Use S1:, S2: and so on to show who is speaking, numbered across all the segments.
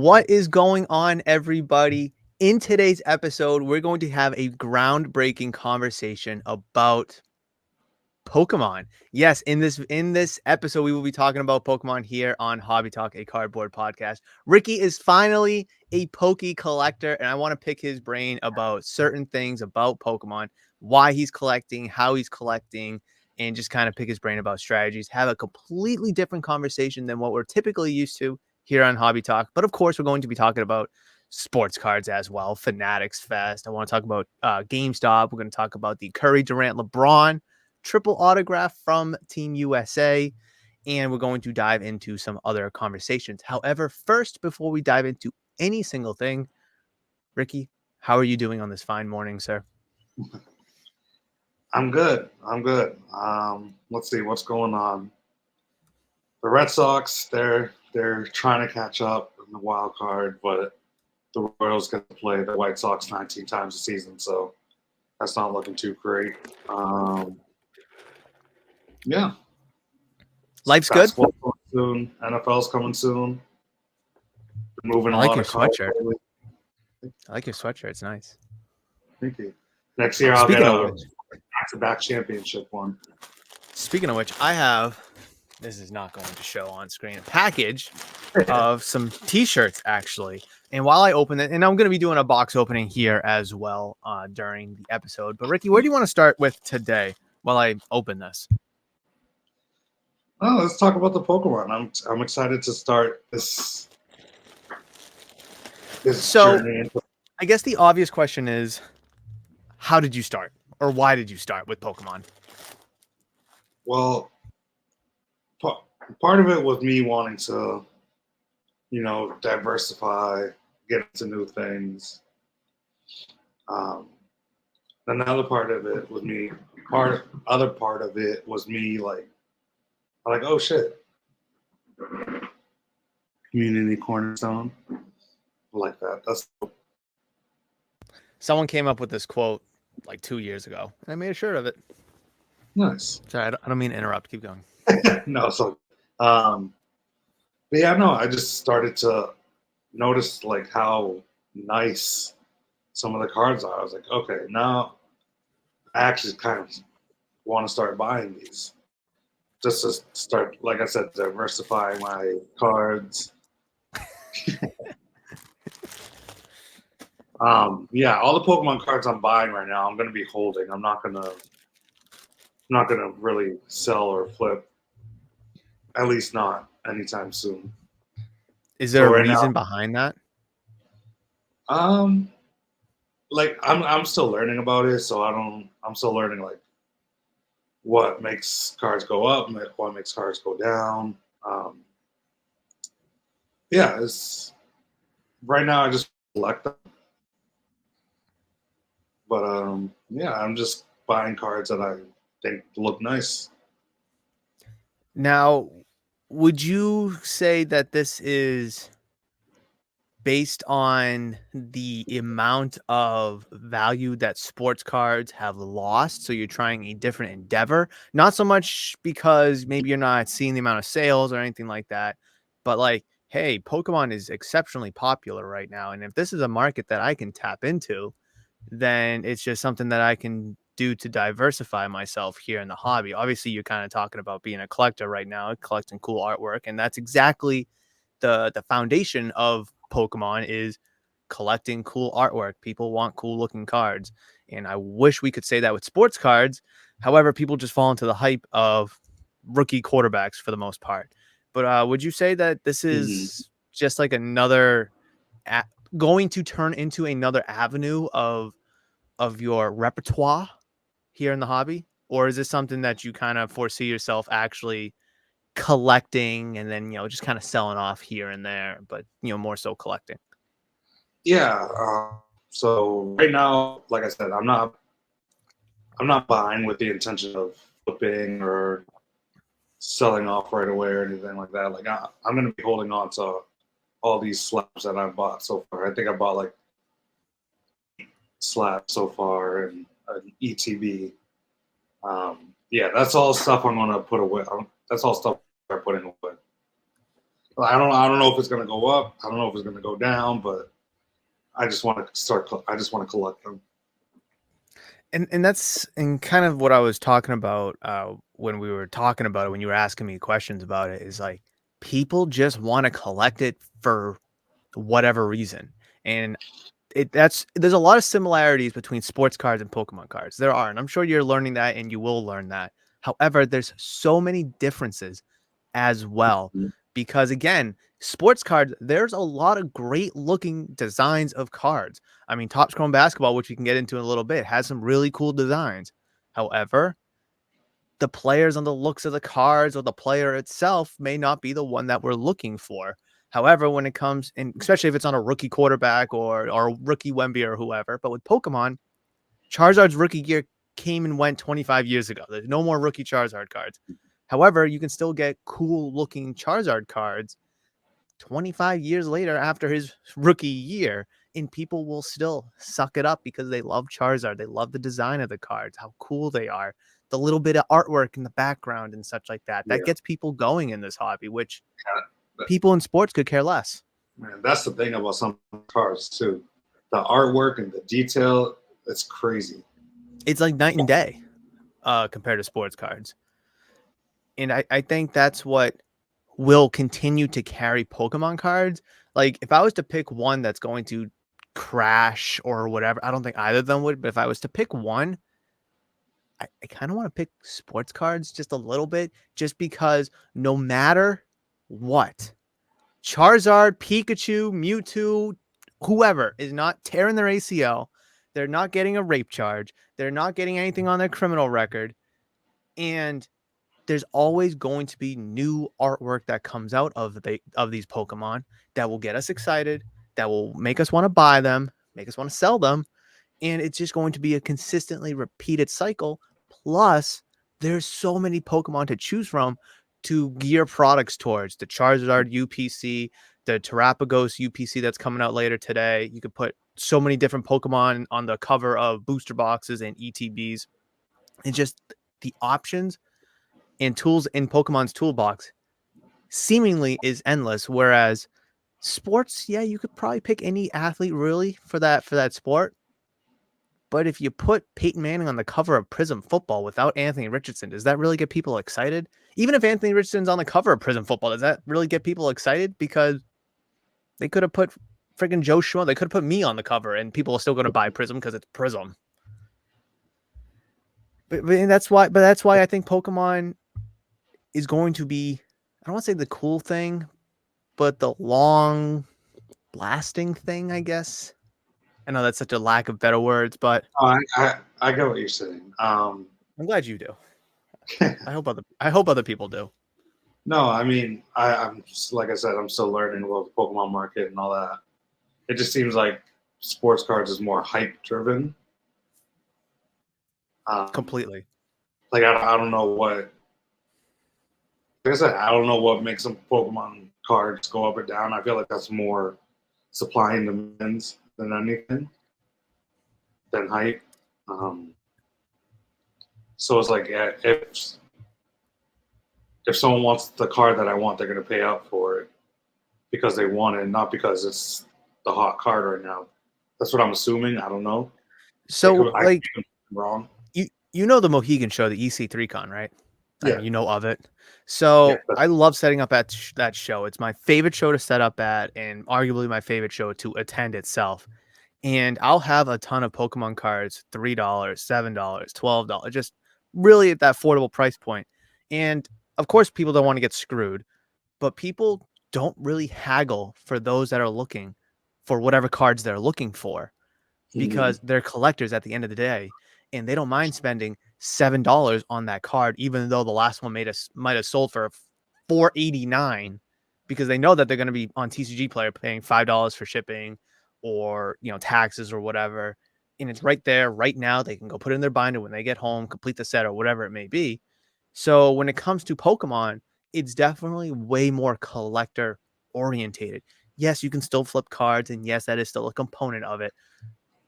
S1: What is going on, everybody? In today's episode, we're going to have a groundbreaking conversation about Pokemon. Yes, in this episode, we will be talking about Pokemon here on Hobby Talk, a cardboard podcast. Ricky is finally a Poke collector, and I want to pick his brain about certain things about Pokemon, why he's collecting, how he's collecting, and just kind of pick his brain about strategies. Have a completely different conversation than what we're typically used to here on Hobby Talk. But of course, we're going to be talking about sports cards as well. Fanatics Fest. I want to talk about GameStop. We're going to talk about the Curry, Durant, LeBron triple autograph from Team USA, and we're going to dive into some other conversations. However, first, before we dive into any single thing, Ricky, how are you doing on this fine morning, sir?
S2: I'm good. Let's see what's going on. The Red Sox, they're trying to catch up in the wild card, but the Royals get to play the White Sox 19 times a season, so that's not looking too great. Yeah.
S1: Life's
S2: Basketball's coming soon. NFL's coming soon. Been moving
S1: I
S2: a
S1: like
S2: lot
S1: your
S2: of cards
S1: sweatshirt.
S2: lately.
S1: I like your sweatshirt. It's nice.
S2: Thank you. Next year I'll
S1: Speaking
S2: get
S1: of
S2: a
S1: which,
S2: back-to-back championship one.
S1: speaking of which, I have, this is not going to show on screen, a package of some t-shirts actually. And while I open it, and I'm going to be doing a box opening here as well during the episode. But Ricky, where do you want to start with today while I open this?
S2: Oh, let's talk about the Pokemon. I'm excited to start this journey.
S1: I guess the obvious question is, how did you start? Or why did you start with Pokemon?
S2: Well, part of it was me wanting to, diversify, get into new things. Another part of it was me. Other part of it was me like oh shit, community cornerstone, like that. That's
S1: Someone came up with this quote like 2 years ago, and I made a shirt of it.
S2: nice.
S1: Sorry, I don't mean to interrupt. Keep going.
S2: No, so, but yeah, no, I just started to notice like how nice some of the cards are. I was like, okay, now I actually kind of want to start buying these. Just to start, like I said, diversifying my cards. Yeah, all the Pokemon cards I'm buying right now, I'm gonna be holding. I'm not gonna really sell or flip. At least not anytime soon.
S1: Is there
S2: So
S1: a
S2: right now,
S1: reason behind that?
S2: like I'm still learning about it, so I'm still learning like what makes cards go up, what makes cards go down. Yeah, it's right now I just collect them, but yeah, I'm just buying cards that I think look nice.
S1: Now, would you say that this is based on the amount of value that sports cards have lost? So you're trying a different endeavor, not so much because maybe you're not seeing the amount of sales or anything like that, but like, hey, Pokemon is exceptionally popular right now. And if this is a market that I can tap into, then it's just something that I can do to diversify myself here in the hobby. Obviously, you're kind of talking about being a collector right now, collecting cool artwork, and that's exactly the foundation of Pokemon is collecting cool artwork. People want cool looking cards, and I wish we could say that with sports cards. However, people just fall into the hype of rookie quarterbacks for the most part. But would you say that this is just like another going to turn into another avenue of your repertoire here in the hobby, or is this something that you kind of foresee yourself actually collecting and then just kind of selling off here and there, but more so collecting?
S2: Yeah. So right now, like I said, I'm not buying with the intention of flipping or selling off right away or anything like that. Like I'm going to be holding on to all these slabs that I've bought so far. I think I bought like slabs so far and an ETB. Yeah, that's all stuff I'm going to put away. That's all stuff I'm putting away. I don't know if it's gonna go up. I don't know if it's gonna go down, but I just want to start. I just want to collect them.
S1: And that's and kind of what I was talking about when we were talking about it, when you were asking me questions about it, is like people just want to collect it for whatever reason. And that's there's a lot of similarities between sports cards and Pokemon cards. There are, and I'm sure you're learning that and you will learn that. However, there's so many differences as well
S2: Mhm.
S1: because again, sports cards, there's a lot of great looking designs of cards. I mean, Top Chrome Basketball, which we can get into in a little bit, has some really cool designs. However, the players on the looks of the cards or the player itself may not be the one that we're looking for. However, when it comes and especially if it's on a rookie quarterback or rookie Wemby or whoever, but with Pokemon, Charizard's rookie gear came and went 25 years ago. There's no more rookie Charizard cards. However, you can still get cool looking Charizard cards 25 years later after his rookie year, and people will still suck it up because they love Charizard. They love the design of the cards, how cool they are, the little bit of artwork in the background and such like that. That
S2: Yeah,
S1: gets people going in this hobby, which
S2: but,
S1: people in sports could care less.
S2: man, that's the thing about some cars too. The artwork and the detail, it's crazy.
S1: It's like night and day compared to sports cards. And I think that's what will continue to carry Pokemon cards. Like if I was to pick one that's going to crash or whatever, I don't think either of them would, but if I was to pick one, I kind of want to pick sports cards just a little bit, just because no matter what, Charizard, Pikachu, Mewtwo, whoever is not tearing their ACL, they're not getting a rape charge, they're not getting anything on their criminal record, and there's always going to be new artwork that comes out of these Pokemon that will get us excited, that will make us want to buy them, make us want to sell them, and it's just going to be a consistently repeated cycle. Plus, there's so many Pokemon to choose from to gear products towards the Charizard UPC, the Terapagos UPC that's coming out later today. You could put so many different Pokemon on the cover of booster boxes and ETBs. And just the options and tools in Pokemon's toolbox seemingly is endless. Whereas sports, yeah, you could probably pick any athlete really for that sport. But if you put Peyton Manning on the cover of Prism Football without Anthony Richardson, does that really get people excited? Even if Anthony Richardson's on the cover of Prism Football, does that really get people excited? Because they could have put freaking Joe Schmo, they could have put me on the cover, and people are still going to buy Prism because it's Prism. But that's why. But that's why I think Pokemon is going to be. I don't want to say the cool thing, but the long lasting thing, I guess. I know that's such a lack of better words, but
S2: Oh, I get what you're saying.
S1: I'm glad you do. I hope other people do.
S2: No, I mean, I'm just, like I said, I'm still learning about the Pokemon market and all that. It just seems like sports cards is more hype driven. Um,
S1: Completely.
S2: like I don't know what. Like I said, I don't know what makes some Pokemon cards go up or down. I feel like that's more supply and demands than anything than hype. Um, so it's like, yeah, if someone wants the card that I want, they're going to pay up for it because they want it, not because it's the hot card right now. That's what I'm assuming. I don't know.
S1: So,
S2: I could
S1: like,
S2: be wrong.
S1: you know the Mohegan Show, the EC3 Con, right? I
S2: Yeah,
S1: mean, you know of it.
S2: yeah,
S1: So I love setting up at that show. It's my favorite show to set up at, and arguably my favorite show to attend itself. And I'll have a ton of Pokemon cards, $3, $7, $12, just really at that affordable price point. And of course, people don't want to get screwed, but people don't really haggle for those that are looking for whatever cards they're looking for
S2: Mhm.
S1: because they're collectors at the end of the day, and they don't mind spending $7 on that card, even though the last one might have sold for 489 because they know that they're going to be on TCG Player paying $5 for shipping or taxes or whatever, and it's right there right now. They can go put it in their binder when they get home, complete the set or whatever it may be. So when it comes to Pokemon, it's definitely way more collector orientated. Yes, you can still flip cards, and yes, that is still a component of it,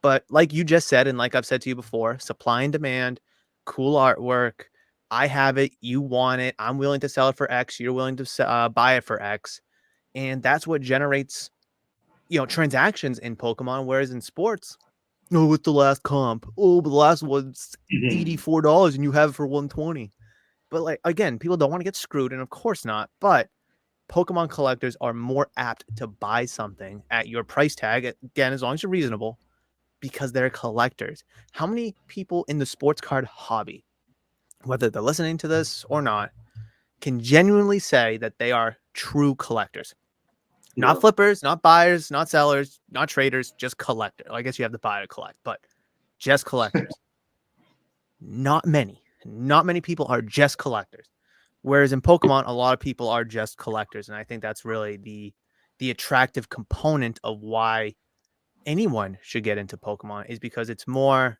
S1: but like you just said, and like I've said to you before, supply and demand, cool artwork. I have it. You want it. I'm willing to sell it for X. You're willing to buy it for X. And that's what generates, transactions in Pokemon. Whereas in sports, oh, what's the last comp? Oh, but the last one's
S2: Mhm.
S1: $84 and you have it for 120. But like again, people don't want to get screwed, and of course not. But Pokemon collectors are more apt to buy something at your price tag, again, as long as you're reasonable, because they're collectors. How many people in the sports card hobby, whether they're listening to this or not, can genuinely say that they are true collectors? Not
S2: Yeah.
S1: flippers, not buyers, not sellers, not traders, just collector. I guess you have to buy to collect, but just collectors. Not many. Not many people are just collectors. Whereas in Pokemon, a lot of people are just collectors, and I think that's really the attractive component of why anyone should get into Pokemon, is because it's more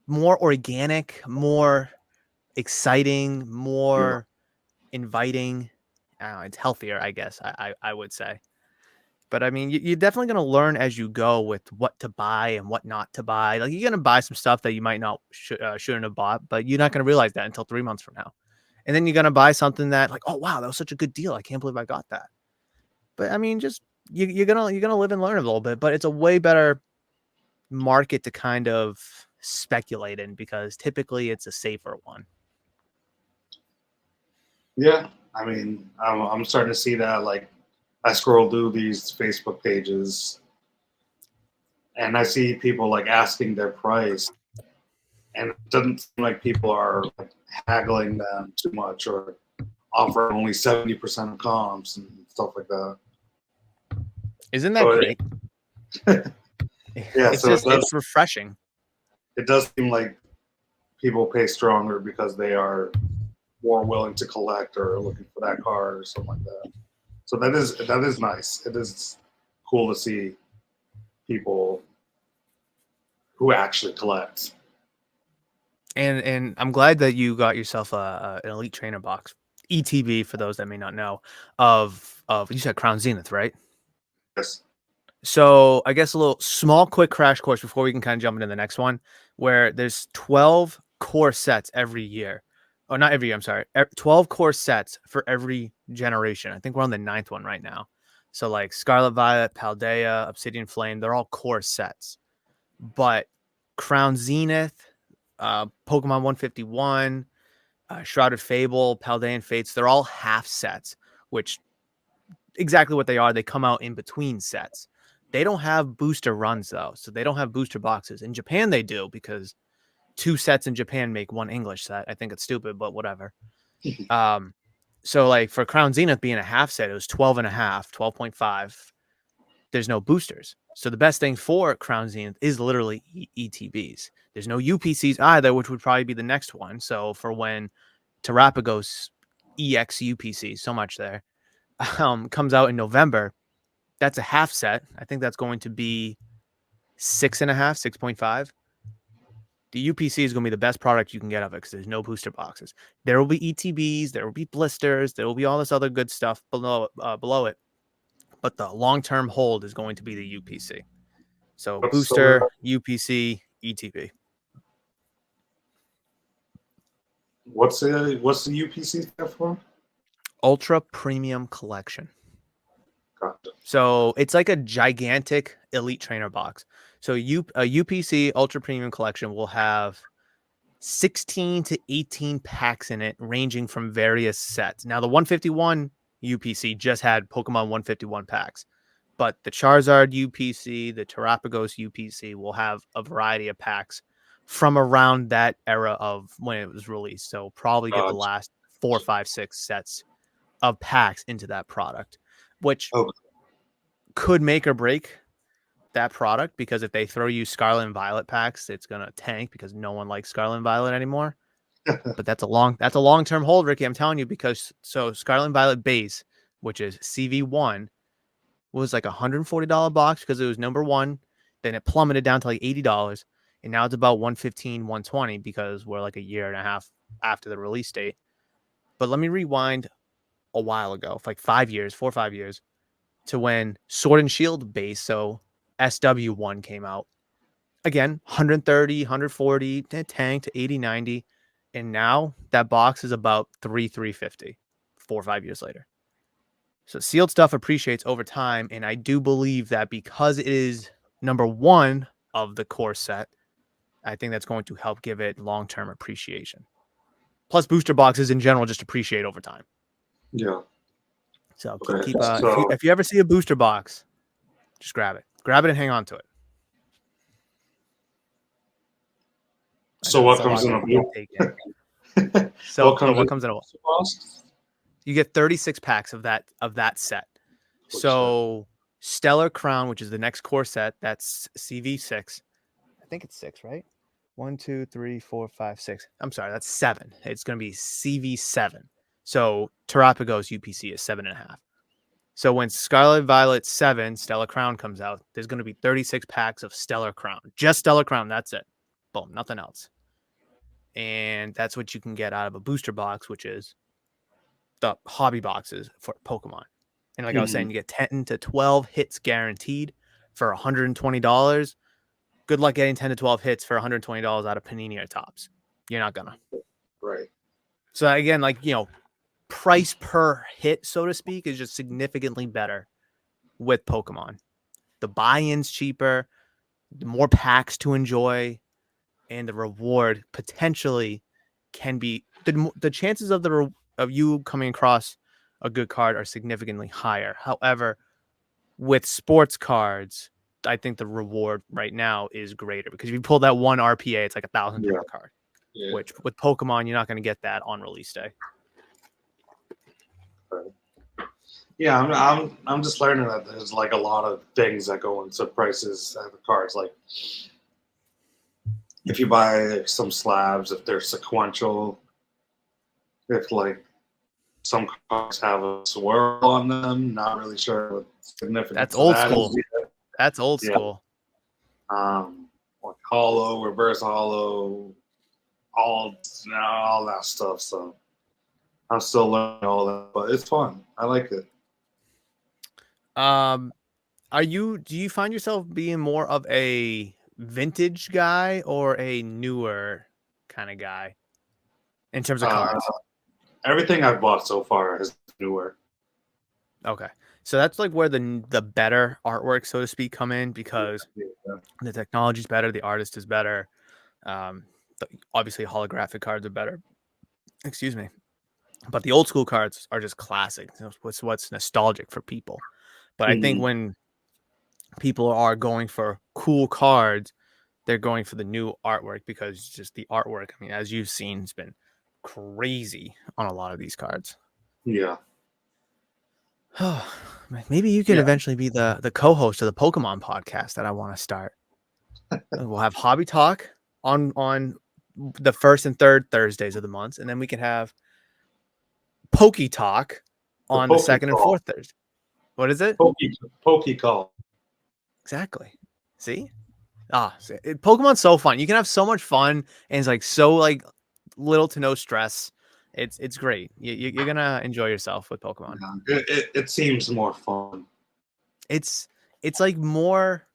S1: organic, more exciting,
S2: Yeah.
S1: more inviting. I don't know, it's healthier, I guess. I would say. But I mean, you're definitely going to learn as you go with what to buy and what not to buy. Like, you're going to buy some stuff that you might not shouldn't have bought, but you're not going to realize that until 3 months from now. And then you're going to buy something that, like, oh wow, that was such a good deal. I can't believe I got that. But I mean, just you're gonna live and learn a little bit. But it's a way better market to kind of speculate in, because typically it's a safer one.
S2: Yeah. I mean, I'm starting to see that. Like, I scroll through these Facebook pages and I see people like asking their price, and it doesn't seem like people are like haggling them too much or offering only 70% of comps and stuff like that.
S1: Isn't that
S2: So
S1: great?
S2: yeah,
S1: It's
S2: so
S1: just it's refreshing.
S2: it does seem like people pay stronger because they are more willing to collect or looking for that card or something like that. So that is nice. It is cool to see people who actually collect.
S1: And I'm glad that you got yourself an elite trainer box. ETB, for those that may not know, of you said Crown Zenith, right?
S2: Yes.
S1: So I guess a little small quick crash course before we can kind of jump into the next one, where there's 12 core sets every year. Oh, not every year, I'm sorry. 12 core sets for every generation. I think we're on the ninth one right now. So like Scarlet Violet, Paldea, Obsidian Flame, they're all core sets. But Crown Zenith, Pokemon 151, Shrouded Fable, Paldean Fates, they're all half sets, which exactly what they are. They come out in between sets. They don't have booster runs though, so they don't have booster boxes. In Japan, they do, because 2 sets in Japan make 1 English set. I think it's stupid, but whatever. Um, so like for Crown Zenith being a half set, it was 12 and a half, 12.5. There's no boosters. So the best thing for Crown Zenith is literally ETBs. There's no UPCs either, which would probably be the next one. So for when Terrapagos EX UPC, so much there, comes out in November, that's a half set. I think that's going to be 6.5, 6.5. The UPC is going to be the best product you can get of it, because there's no booster boxes. There will be ETBs, there will be blisters, there will be all this other good stuff below it. But the long-term hold is going to be the UPC. So
S2: What's
S1: booster,
S2: the
S1: UPC, ETB.
S2: what's the UPC stand for?
S1: Ultra Premium Collection.
S2: Gotcha.
S1: So it's like a gigantic elite trainer box. So a UPC Ultra Premium Collection will have 16 to 18 packs in it, ranging from various sets. Now, the 151 UPC just had Pokemon 151 packs, but the Charizard UPC, the Terrapagos UPC will have a variety of packs from around that era of when it was released. So probably get the
S2: Gotcha.
S1: last 4, 5, 6 sets of packs into that product, which
S2: Okay.
S1: could make or break that product, because if they throw you Scarlet and Violet packs, it's gonna tank because no one likes Scarlet and Violet anymore. But that's a long-term hold, Ricky. I'm telling you, because so Scarlet and Violet base, which is CV1, was like $140 box because it was number one. Then it plummeted down to like $80, and now it's about 115, 120 because we're like a year and a half after the release date. But let me rewind a while ago, like 5 years, 4 or 5 years, to when Sword and Shield base, so SW1 came out. Again, 130, 140, tank to 80, 90. And now that box is about 350 4 or 5 years later. So sealed stuff appreciates over time, and I do believe that because it is number one of the core set, I think that's going to help give it long-term appreciation. Plus, booster boxes in general just appreciate over time.
S2: Yeah.
S1: So
S2: Okay.
S1: keep
S2: So
S1: if you ever see a booster box, just grab it and hang on to it. I
S2: so
S1: know
S2: what
S1: it's a
S2: comes
S1: lot
S2: in a
S1: to take in.
S2: boot?
S1: So what comes in a
S2: box?
S1: you get 36 packs of that set. So Stellar Crown, which is the next core set, that's CV6. I think it's 6, right? 1, 2, 3, 4, 5, 6. I'm sorry, that's 7. It's going to be CV7. So Tarapago's UPC is 7.5. So when Scarlet Violet 7 Stellar Crown comes out, there's going to be 36 packs of Stellar Crown. Just Stellar Crown. That's it. Boom. Nothing else. And that's what you can get out of a booster box, which is the hobby boxes for Pokemon. And like I was saying, you get 10 to 12 hits guaranteed for $120. Good luck getting 10 to 12 hits for $120 out of Panini or Tops. You're not gonna.
S2: Right.
S1: So again, like, price per hit, so to speak, is just significantly better with Pokemon. The buy-in's cheaper, more packs to enjoy, and the reward potentially can be the chances of of you coming across a good card are significantly higher. However, with sports cards, I think the reward right now is greater because if you pull that one RPA, it's like $1,000 card.
S2: Yeah.
S1: Which with Pokemon, you're not going to get that on release day.
S2: Yeah, I'm just learning that there's like a lot of things that go into prices of the cards. Like if you buy some slabs, if they're sequential, if like some cards have a swirl on them, not really sure what
S1: That's
S2: significance of
S1: old
S2: that
S1: school.
S2: is yet.
S1: That's old
S2: Yeah.
S1: school.
S2: Like hollow, reverse hollow, all that stuff. So I'm still learning all that, but it's fun. I like it.
S1: Do you find yourself being more of a vintage guy or a newer kind of guy in terms of
S2: Uh,
S1: cards?
S2: Everything I've bought so far is newer.
S1: Okay. So that's like where the better artwork, so to speak, come in because
S2: Yeah.
S1: the technology's better, the artist is better. Um, Obviously holographic cards are better. Excuse me. But the old school cards are just classic. What's nostalgic for people. But I think
S2: Mhm.
S1: when people are going for cool cards, they're going for the new artwork because just the artwork, I mean, as you've seen, has been crazy on a lot of these cards.
S2: Yeah.
S1: Maybe you can
S2: Yeah.
S1: eventually be the co-host of the Pokemon podcast that I want to start. We'll have hobby talk on the first and third Thursdays of the month, and then we can have Poke Talk
S2: The
S1: on the
S2: Poke
S1: second and
S2: Call.
S1: fourth Thursday. What is it?
S2: Poke Call.
S1: Exactly. See? Pokemon's so fun. You can have so much fun, and it's like so like little to no stress. It's great. You're gonna enjoy yourself with Pokemon.
S2: Yeah. It seems more fun.
S1: It's like more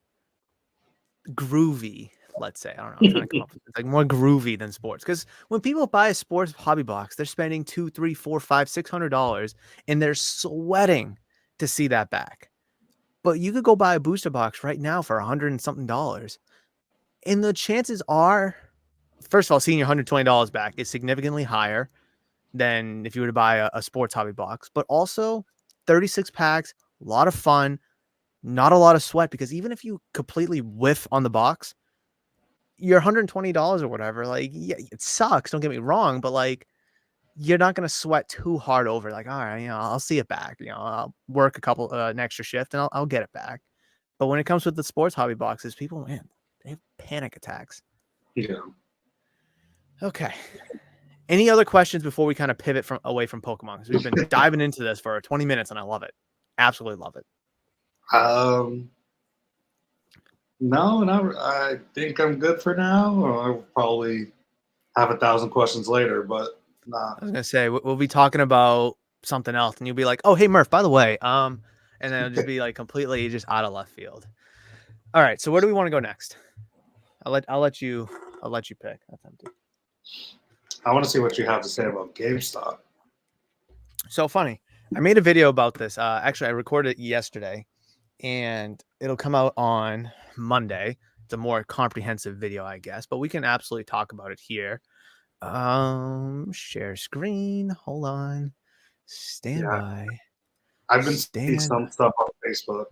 S1: groovy. Let's say I don't know. I'm trying to come up with it's like more groovy than sports because when people buy a sports hobby box, they're spending $200, $300, $400, $500, $600, and they're sweating to see that back. But you could go buy a booster box right now for $100 and something dollars, and the chances are, first of all, seeing your $120 back is significantly higher than if you were to buy a sports hobby box. But also, 36 packs, a lot of fun, not a lot of sweat because even if you completely whiff on the box, your $120 or whatever, like, yeah, it sucks. Don't get me wrong, but like, you're not gonna sweat too hard over. Like, all right, I'll see it back. I'll work a couple an extra shift and I'll get it back. But when it comes with the sports hobby boxes, people, man, they have panic attacks.
S2: Yeah.
S1: Okay. Any other questions before we kind of pivot away from Pokemon? Because we've been diving into this for 20 minutes and I love it. Absolutely love it.
S2: No, I think I'm good for now. Or I'll probably have 1,000 questions later, but nah.
S1: I was gonna say we'll be talking about something else, and you'll be like, "Oh, hey Murph, by the way," and then it'll just be like completely just out of left field. All right, so where do we want to go next? I'll let you pick. That's empty.
S2: I want to see what you have to say about GameStop.
S1: So funny. I made a video about this. Actually, I recorded it yesterday, and it'll come out on Monday. It's a more comprehensive video, I guess, but we can absolutely talk about it here. Share screen. Hold on. Stand
S2: Yeah,
S1: by.
S2: I've been seeing
S1: Stand by.
S2: some stuff on Facebook.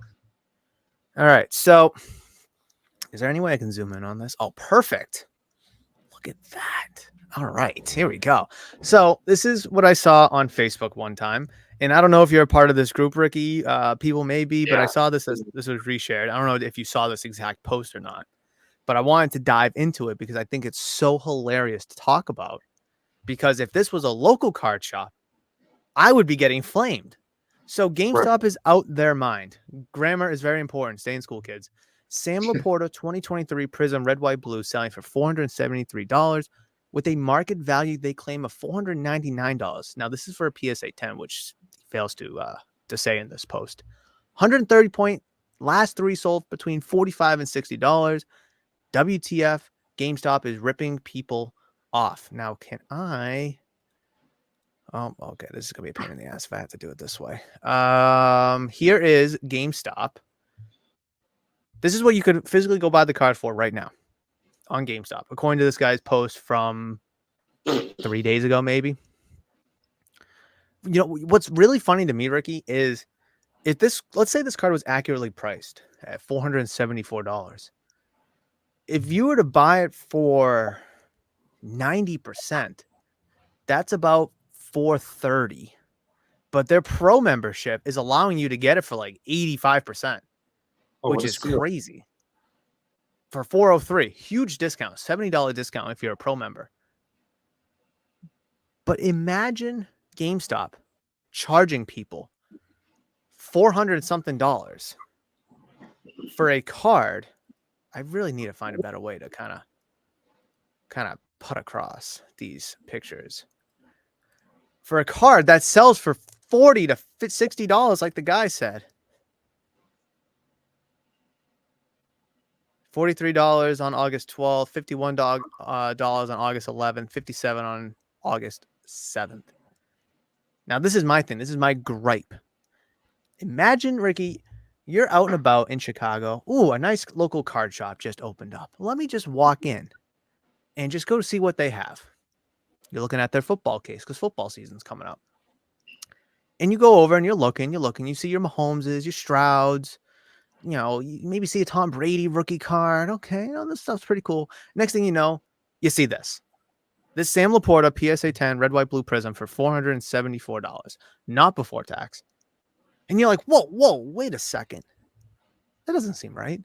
S1: All right. So, is there any way I can zoom in on this? Oh, perfect. Look at that. All right, here we go. So this is what I saw on Facebook one time, and I don't know if you're a part of this group, Ricky. People may be, but I
S2: Yeah.
S1: saw this as this was reshared. I don't know if you saw this exact post or not, but I wanted to dive into it because I think it's so hilarious to talk about. Because if this was a local card shop, I would be getting flamed. So
S2: Right.
S1: GameStop is out their mind. Grammar is very important. Stay in school, kids. Sam Laporta 2023 Prism Red, White, Blue selling for $473 with a market value they claim of $499. Now, this is for a PSA 10, which fails to say in this post. 130 point, last three sold between $45 and $60. WTF, GameStop is ripping people off. Now, can I... Oh, okay. This is gonna be a pain in the ass if I have to do it this way. Here is GameStop. This is what you could physically go buy the card for right now on GameStop, according to this guy's post from 3 days ago, maybe. You know what's really funny to me, Ricky, is if this, let's say this card was accurately priced at $474. If you were to buy it for 90%, that's about $430. But their pro membership is allowing you to get it for like 85%,
S2: Oh,
S1: which
S2: what a
S1: is
S2: steal!
S1: crazy. For 403, huge discount, $70 discount if you're a pro member. But imagine GameStop charging people 400 something dollars for a card. I really need to find a better way to kind of put across these pictures. For a card that sells for $40 to $60, like the guy said. $43 on August 12th, $51 dollars on August 11th, $57 on August 7th. Now, this is my thing. This is my gripe. Imagine, Ricky, you're out and about in Chicago. Ooh, a nice local card shop just opened up. Let me just walk in and just go to see what they have. You're looking at their football case because football season's coming up. And you go over and you're looking, you see your Mahomeses, your Strouds, you maybe see a Tom Brady rookie card. Okay, this stuff's pretty cool. Next thing you know, you see this. This Sam Laporta PSA 10 Red, White, Blue Prism for $474, not before tax. And you're like, whoa, wait a second. That doesn't seem right.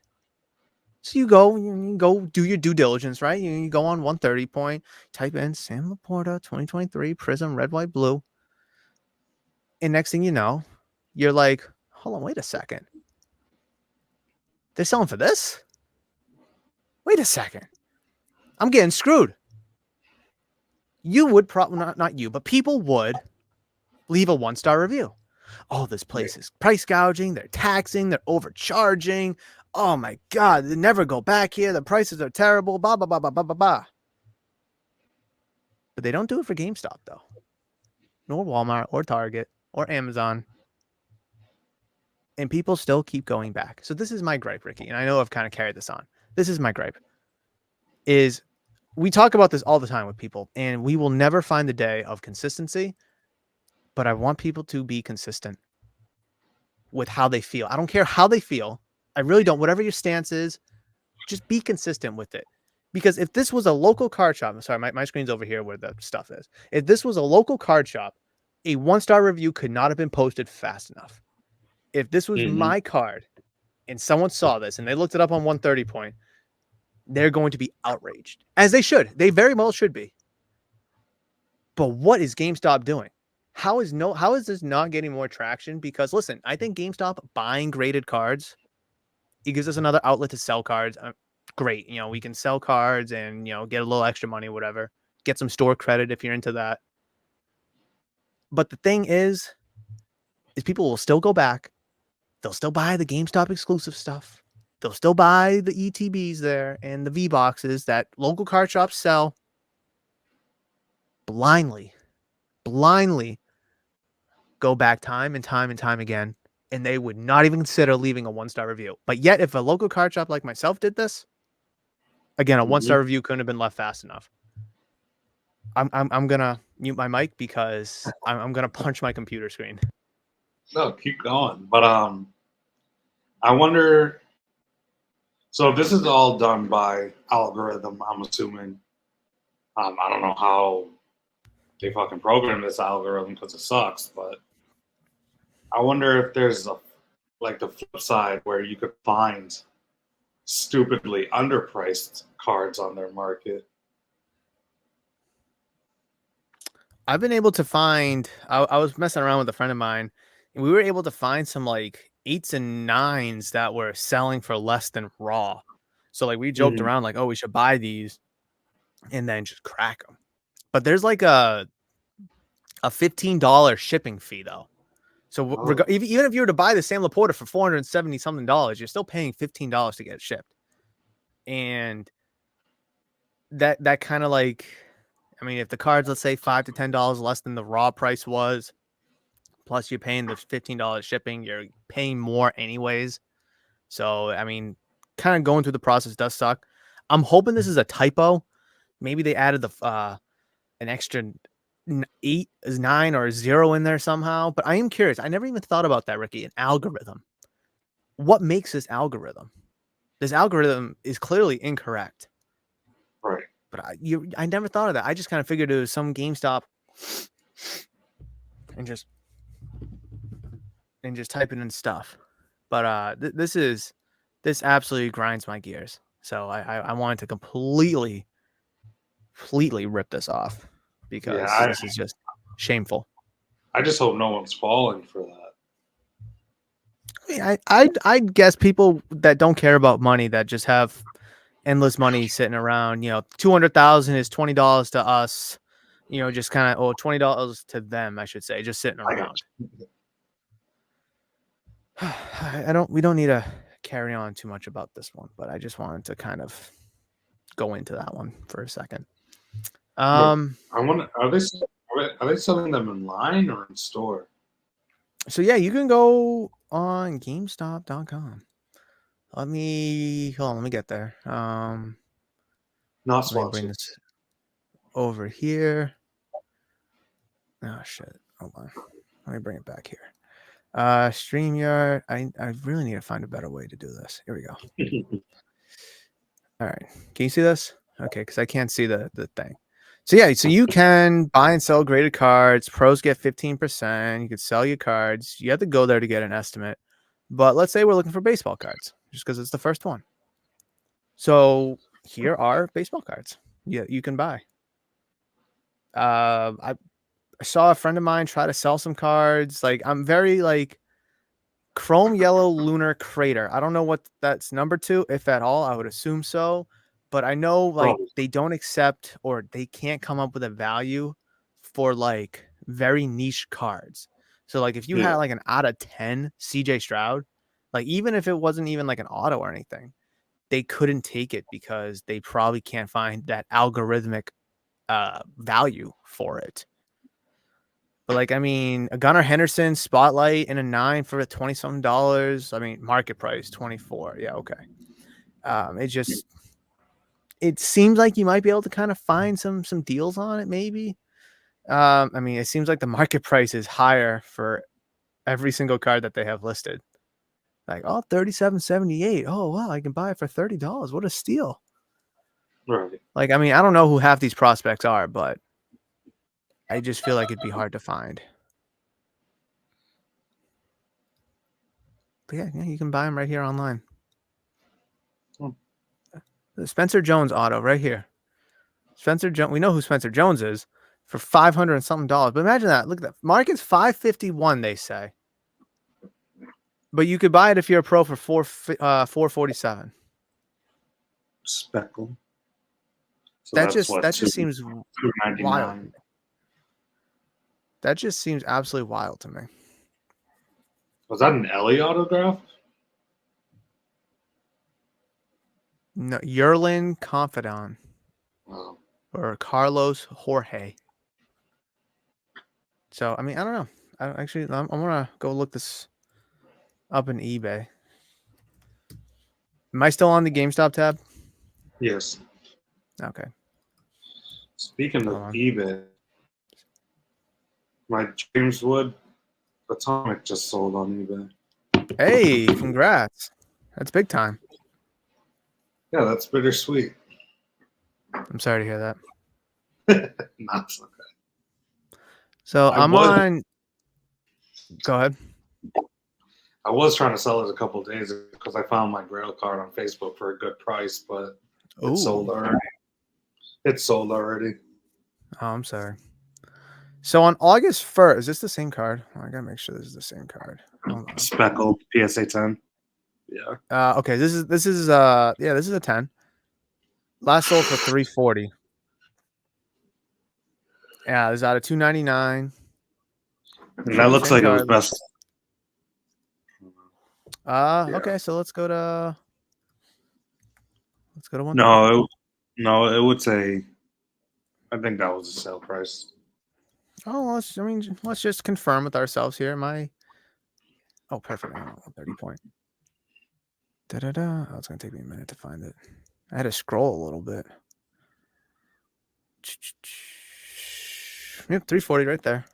S1: So you go do your due diligence, right? You go on 130 point, type in Sam Laporta 2023 Prism Red, White, Blue. And next thing you know, you're like, hold on, wait a second. They're selling for this? Wait a second. I'm getting screwed. You would probably, not you, but people would leave a 1-star review. Oh, this place is price gouging. They're taxing. They're overcharging. Oh my God, they never go back here. The prices are terrible. Blah, blah, blah, blah, blah, blah, blah. But they don't do it for GameStop, though. Nor Walmart or Target or Amazon. And people still keep going back. So this is my gripe, Ricky. And I know I've kind of carried this on. This is my gripe. Is we talk about this all the time with people, and we will never find the day of consistency. But I want people to be consistent with how they feel. I don't care how they feel. I really don't. Whatever your stance is, just be consistent with it. Because if this was a local card shop, I'm sorry, my screen's over here where the stuff is. If this was a local card shop, a 1-star review could not have been posted fast enough. If this was
S2: Mm-hmm.
S1: my card and someone saw this and they looked it up on 130 point, they're going to be outraged. As they should. They very well should be. But what is GameStop doing? How is this not getting more traction? Because listen, I think GameStop buying graded cards, it gives us another outlet to sell cards. Great. We can sell cards and, get a little extra money, whatever. Get some store credit if you're into that. But the thing is people will still go back. They'll still buy the GameStop exclusive stuff. They'll still buy the ETBs there and the V boxes that local card shops sell blindly. go back time and time and time again, and they would not even consider leaving a 1-star review. But yet, if a local card shop like myself did this, again, a 1-star
S2: Mhm.
S1: review couldn't have been left fast enough. I'm gonna mute my mic because I'm gonna punch my computer screen.
S2: No, keep going. But I wonder. So this is all done by algorithm. I'm assuming. I don't know how they fucking program this algorithm because it sucks. But I wonder if there's the flip side where you could find stupidly underpriced cards on their market.
S1: I've been able to find. I was messing around with a friend of mine, and we were able to find some like 8s and 9s that were selling for less than raw. So like we joked
S2: Mhm.
S1: around like, oh, we should buy these and then just crack them. But there's like a $15 shipping fee though. So
S2: Oh,
S1: even if you were to buy the Sam Laporta for $470 something, you're still paying $15 to get it shipped. And that kind of like, I mean, if the card's, let's say, $5 to $10 less than the raw price was, plus you're paying the $15 shipping, you're paying more anyways. So, I mean, kind of going through the process does suck. I'm hoping this is a typo. Maybe they added an extra 8, 9, or 0 in there somehow. But I am curious. I never even thought about that, Ricky. An algorithm. What makes this algorithm? This algorithm is clearly incorrect.
S2: right.
S1: But I never thought of that. I just kind of figured it was some GameStop and just typing in stuff. But this absolutely grinds my gears. So I wanted to completely rip this off
S2: Yeah,
S1: because this is just shameful.
S2: I just hope no one's falling for that.
S1: I mean, I guess people that don't care about money, that just have endless money sitting around. 200,000 is $20 to us. Just kind of, $20 to them, I should say, just sitting
S2: I got
S1: around. We don't need to carry on too much about this one, but I just wanted to kind of go into that one for a second.
S2: But I wonder, are they selling them in line or in store?
S1: So yeah, you can go on GameStop.com. Hold on, let me get there.
S2: Not
S1: Let me bring
S2: sponsored.
S1: this over here. Oh shit. Hold on. Let me bring it back here. StreamYard. I really need to find a better way to do this. Here we go. All right. Can you see this? Okay, because I can't see the thing. So yeah, so you can buy and sell graded cards. Pros get 15%. You can sell your cards. You have to go there to get an estimate. But let's say we're looking for baseball cards, just because it's the first one. So here are baseball cards. Yeah, you can buy. I saw a friend of mine try to sell some cards. Like I'm very like Chrome Yellow Lunar Crater. I don't know what that's number 2, if at all. I would assume so. But I know like
S2: Probably.
S1: they don't accept, or they can't come up with a value for like very niche cards. So like if you had
S2: Yeah.
S1: like an out of 10 CJ Stroud, like even if it wasn't even like an auto or anything, they couldn't take it because they probably can't find that algorithmic value for it. But like, I mean, a Gunnar Henderson spotlight and a 9 for $20 something. I mean, market price 24. Yeah, okay. It seems like you might be able to kind of find some deals on it, maybe. I mean, it seems like the market price is higher for every single card that they have listed. Like, oh, 37.78. Oh wow, I can buy it for $30. What a steal.
S2: Right.
S1: Like, I mean, I don't know who half these prospects are, but I just feel like it'd be hard to find. But yeah, you can buy them right here online.
S2: Hmm.
S1: The Spencer Jones auto right here. Spencer Jones. We know who Spencer Jones is for $500 and something. But imagine that. Look at that. Market's 551. They say, but you could buy it if you're a pro for 447.
S2: Speckle. So
S1: That
S2: that's
S1: just
S2: what,
S1: that
S2: two
S1: just seems
S2: two ninety
S1: wild.
S2: nine.
S1: That just seems absolutely wild to me.
S2: Was that an Ellie autograph?
S1: No, Yerlin Confidant
S2: Wow.
S1: or Carlos Jorge. So I mean, I don't know. actually, I'm gonna go look this up in eBay. Am I still on the GameStop tab?
S2: Yes.
S1: Okay.
S2: Speaking of
S1: Hold on.
S2: eBay, my James Wood Atomic just sold on eBay.
S1: Hey, congrats. That's big time.
S2: Yeah, that's bittersweet.
S1: I'm sorry to hear that.
S2: Not so good.
S1: So
S2: I
S1: I'm
S2: was
S1: on. Go ahead.
S2: I was trying to sell it a couple of days ago because I found my Grail card on Facebook for a good price, but it sold
S1: Ooh.
S2: already. It's sold already.
S1: Oh, I'm sorry. So on August 1st, is this the same card? Oh, I gotta make sure this is the same card. Hold on.
S2: Speckled PSA 10. Yeah.
S1: Okay, this is yeah, this is a 10. Last sold for 340. Yeah, it was out of 299.
S2: And that looks
S1: Same
S2: like it was
S1: card.
S2: best. Yeah.
S1: Okay, so let's go to 130.
S2: No, it would say, I think that was the sale price.
S1: Oh, let's just confirm with ourselves here. Oh, perfect. 130 point. Da-da-da. Oh, it's gonna take me a minute to find it. I had to scroll a little bit. Yep, 340 right there.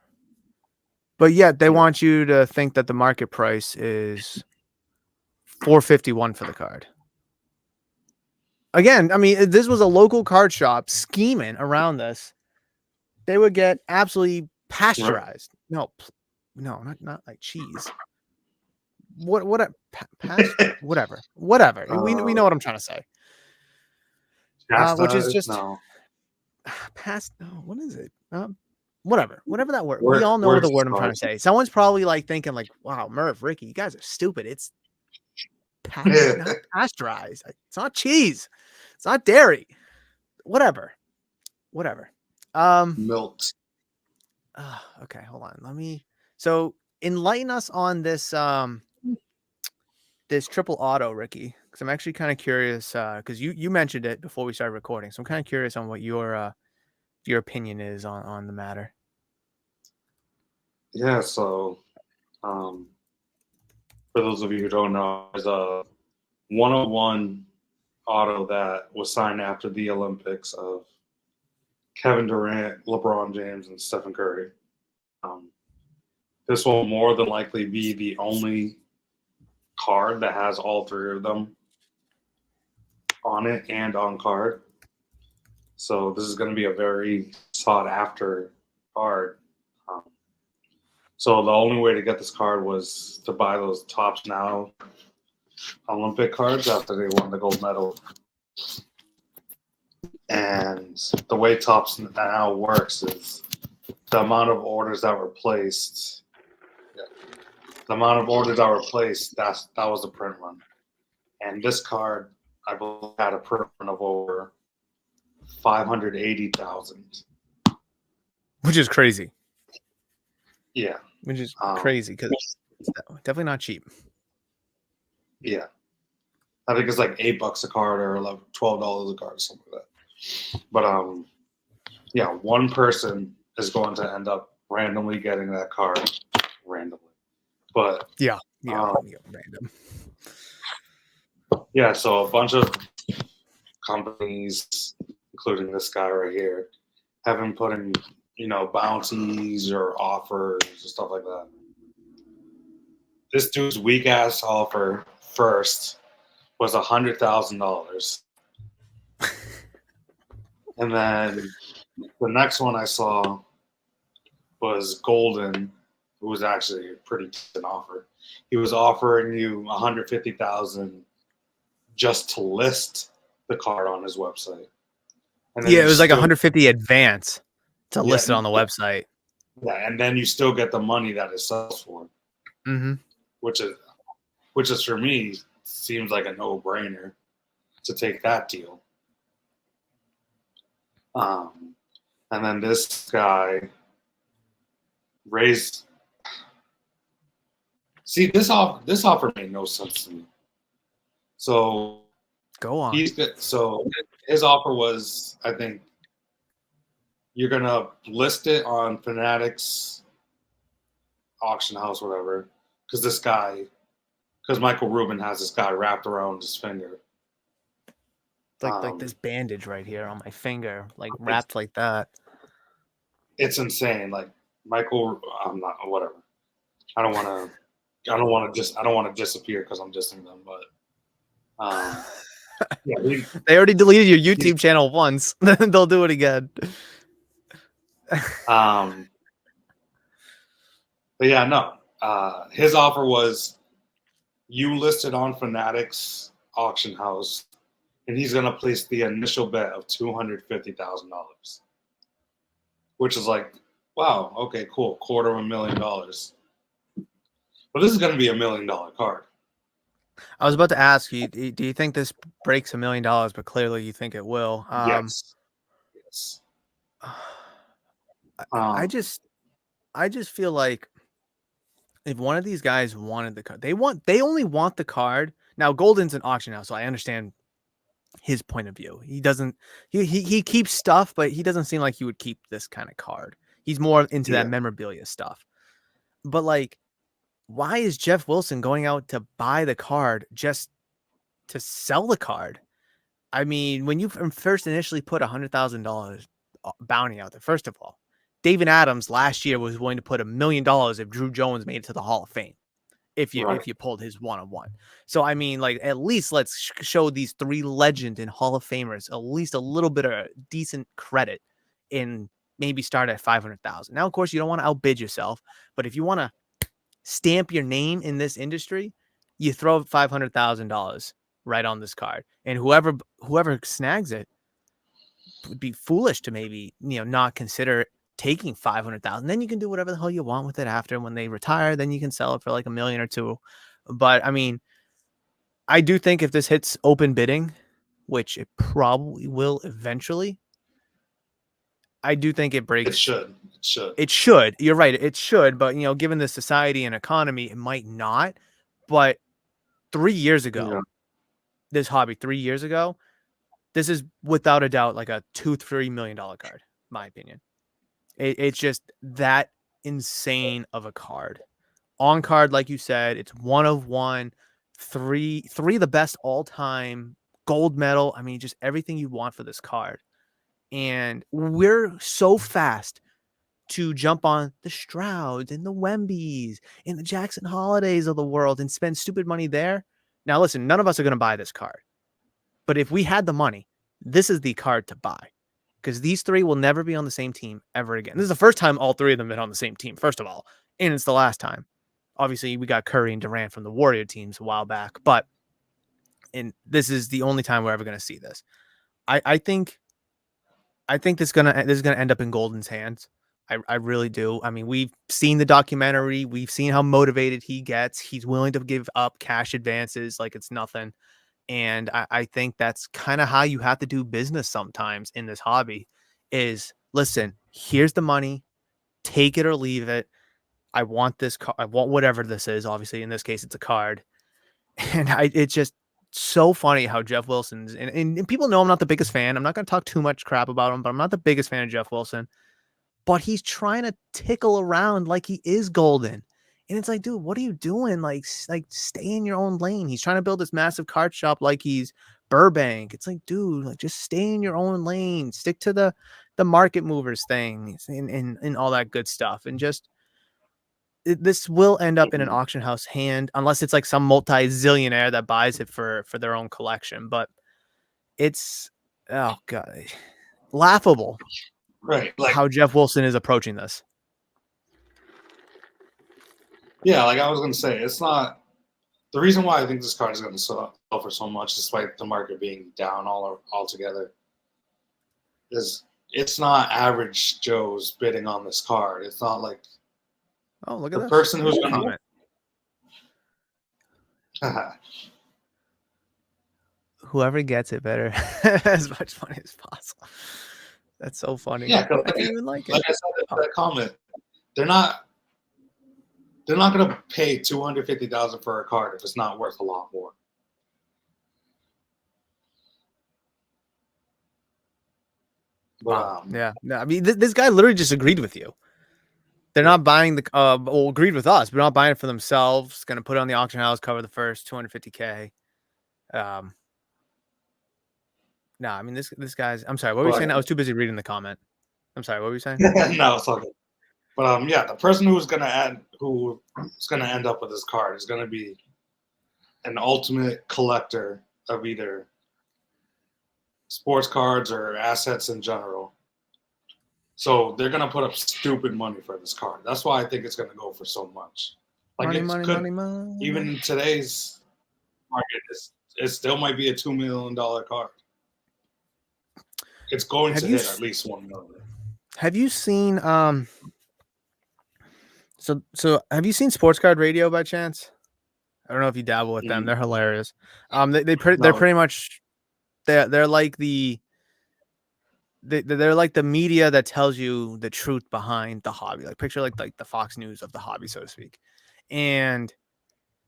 S1: But yet they want you to think that the market price is 451 for the card. Again, I mean, if this was a local card shop scheming around this, they would get absolutely pasteurized. No, not like cheese. What a whatever. We know what I'm trying to say. Which is just
S2: No.
S1: past. No, what is it? Whatever that word. We
S2: Word,
S1: all know the
S2: words
S1: word I'm trying
S2: card.
S1: to say. Someone's probably like thinking like, "Wow, Murph, Ricky, you guys are stupid. It's not pasteurized. It's not cheese. It's not dairy. Whatever.
S2: Milk.
S1: Okay, hold on. So enlighten us on this this triple auto, Ricky, because I'm actually kind of curious because you mentioned it before we started recording. So I'm kind of curious on what your opinion is on the matter.
S2: Yeah, so for those of you who don't know, there's a 101 auto that was signed after the Olympics of Kevin Durant, LeBron James, and Stephen Curry. This will more than likely be the only card that has all three of them on it and on card. So this is going to be a very sought after card. So the only way to get this card was to buy those Tops Now Olympic cards after they won the gold medal. And the way Tops Now works is the amount of orders that were placed. The amount of orders that were placed, that was a print run. And this card, I believe, had a print run of over 580,000.
S1: Which is crazy.
S2: Yeah.
S1: Which is crazy because it's definitely not cheap.
S2: Yeah. I think it's like $8 a card or $12 a card or something like that. But yeah, one person is going to end up randomly getting that card randomly. But
S1: random.
S2: Yeah, so a bunch of companies, including this guy right here, have been putting, bounties or offers and stuff like that. This dude's weak ass offer first was $100,000. And then the next one I saw was Golden, who was actually a pretty decent offer. He was offering you $150,000 just to list the card on his website. And then
S1: it was like 150 advance to list it on the website.
S2: Yeah, and then you still get the money that it sells for.
S1: Mm-hmm.
S2: Which is for me seems like a no-brainer to take that deal. And then this guy raised. See, this offer made no sense to me. So
S1: go on.
S2: So his offer was, I think, you're gonna list it on Fanatics auction house, whatever, because Michael Rubin has this guy wrapped around his finger.
S1: Like this bandage right here on my finger, like
S2: It's
S1: wrapped like that.
S2: it's insane. Like Michael, I'm not whatever. I don't want to. I don't want to disappear because I'm dissing them, but yeah,
S1: They already deleted your
S2: he's
S1: YouTube channel once. They'll do it again.
S2: um, but yeah, no. His offer was you listed on Fanatics auction house, and he's gonna place the initial bet of $250,000, which is like, wow, okay, cool, $250,000. But this is gonna be $1 million card.
S1: I was about to ask you, do you think this breaks $1 million? But clearly you think it will.
S2: Yes, yes.
S1: I
S2: Um,
S1: just feel like if one of these guys wanted the card, they only want the card. Now Golden's an auction house, so I understand his point of view. He doesn't he keeps stuff, but he doesn't seem like he would keep this kind of card. He's more into that
S2: yeah,
S1: memorabilia stuff. But like, why is Jeff Wilson going out to buy the card just to sell the card? I mean, when you first initially put $100,000 bounty out there, first of all, David Adams last year was willing to put $1 million if Drew Jones made it to the Hall of Fame.
S2: right.
S1: If you pulled his 1-on-1. So I mean, like, at least let's show these three legend and Hall of Famers at least a little bit of decent credit in maybe start at 500,000. Now, of course, you don't want to outbid yourself, but if you want to stamp your name in this industry, you throw $500,000 right on this card, and whoever snags it would be foolish to maybe not consider taking 500,000. Then you can do whatever the hell you want with it after when they retire. Then you can sell it for like $1 million or $2 million. But I mean, I do think if this hits open bidding, which it probably will eventually, I do think it
S2: It
S1: breaks.
S2: should. It should.
S1: It should. You're right. It should. But given the society and economy, it might not. But 3 years
S2: Yeah.
S1: ago, this hobby 3 years ago, this is without a doubt like a $2-3 million card, my opinion. It's just that insane of a card. On card, like you said, it's 1 of 1, three of the best all time, gold medal. I mean, just everything you want for this card. And we're so fast to jump on the Strouds and the Wembys and the Jackson Holidays of the world and spend stupid money there. Now, listen, none of us are going to buy this card. But if we had the money, this is the card to buy, because these three will never be on the same team ever again. This is the first time all three of them been on the same team, first of all, and it's the last time. Obviously, we got Curry and Durant from the Warrior teams a while back, but this is the only time we're ever going to see this. I think this is gonna end up in Golden's hands. I really do. I mean, we've seen the documentary. We've seen how motivated he gets. He's willing to give up cash advances like it's nothing. And I think that's kind of how you have to do business sometimes in this hobby is, listen, here's the money, take it or leave it. I want this card. I want whatever this is. Obviously, in this case, it's a card. And it's just so funny how Jeff Wilson's, and people know I'm not the biggest fan. I'm not going to talk too much crap about him, but I'm not the biggest fan of Jeff Wilson. But he's trying to tickle around like he is Golden. And it's like, dude, what are you doing? Like stay in your own lane. He's trying to build this massive card shop like he's Burbank. It's like, dude, like just stay in your own lane. Stick to the market movers thing and all that good stuff. And just this will end up in an auction house hand unless it's like some multi-zillionaire that buys it for their own collection. But it's, oh god, laughable,
S2: Right. Like,
S1: how Jeff Wilson is approaching this.
S2: yeah, like I was gonna say, it's not the reason why I think this card is gonna sell for so much, despite the market being down altogether, is it's not average Joe's bidding on this card. It's not like
S1: Oh, look at
S2: the
S1: this.
S2: person who's
S1: Good
S2: gonna
S1: comment. Whoever gets it better as much money as possible. That's so funny.
S2: yeah,
S1: I didn't even like it.
S2: like I said in that comment, they're not gonna pay $250,000 for a card if it's not worth a lot more. But
S1: Wow. Yeah. No, I mean, this guy literally just agreed with you. They're not buying the well, agreed with us. They're not buying it for themselves. Going to put it on the auction house, cover the first 250K. No, I mean this guy's. I'm sorry. What were you saying? I was too busy reading the comment. I'm sorry. What were you saying?
S2: No, it's all good. But yeah, the person who's gonna end up with this card is gonna be an ultimate collector of either sports cards or assets in general. So they're gonna put up stupid money for this card. That's why I think it's gonna go for so much. Like
S1: Money.
S2: Even in today's market, it still might be a $2 million card. It's going to hit at least $1 million.
S1: Have you seen So have you seen Sports Card Radio by chance? I don't know if you dabble with them. They're hilarious. They're pretty much they're like they're like the media that tells you the truth behind the hobby. Like picture like the Fox News of the hobby, so to speak. And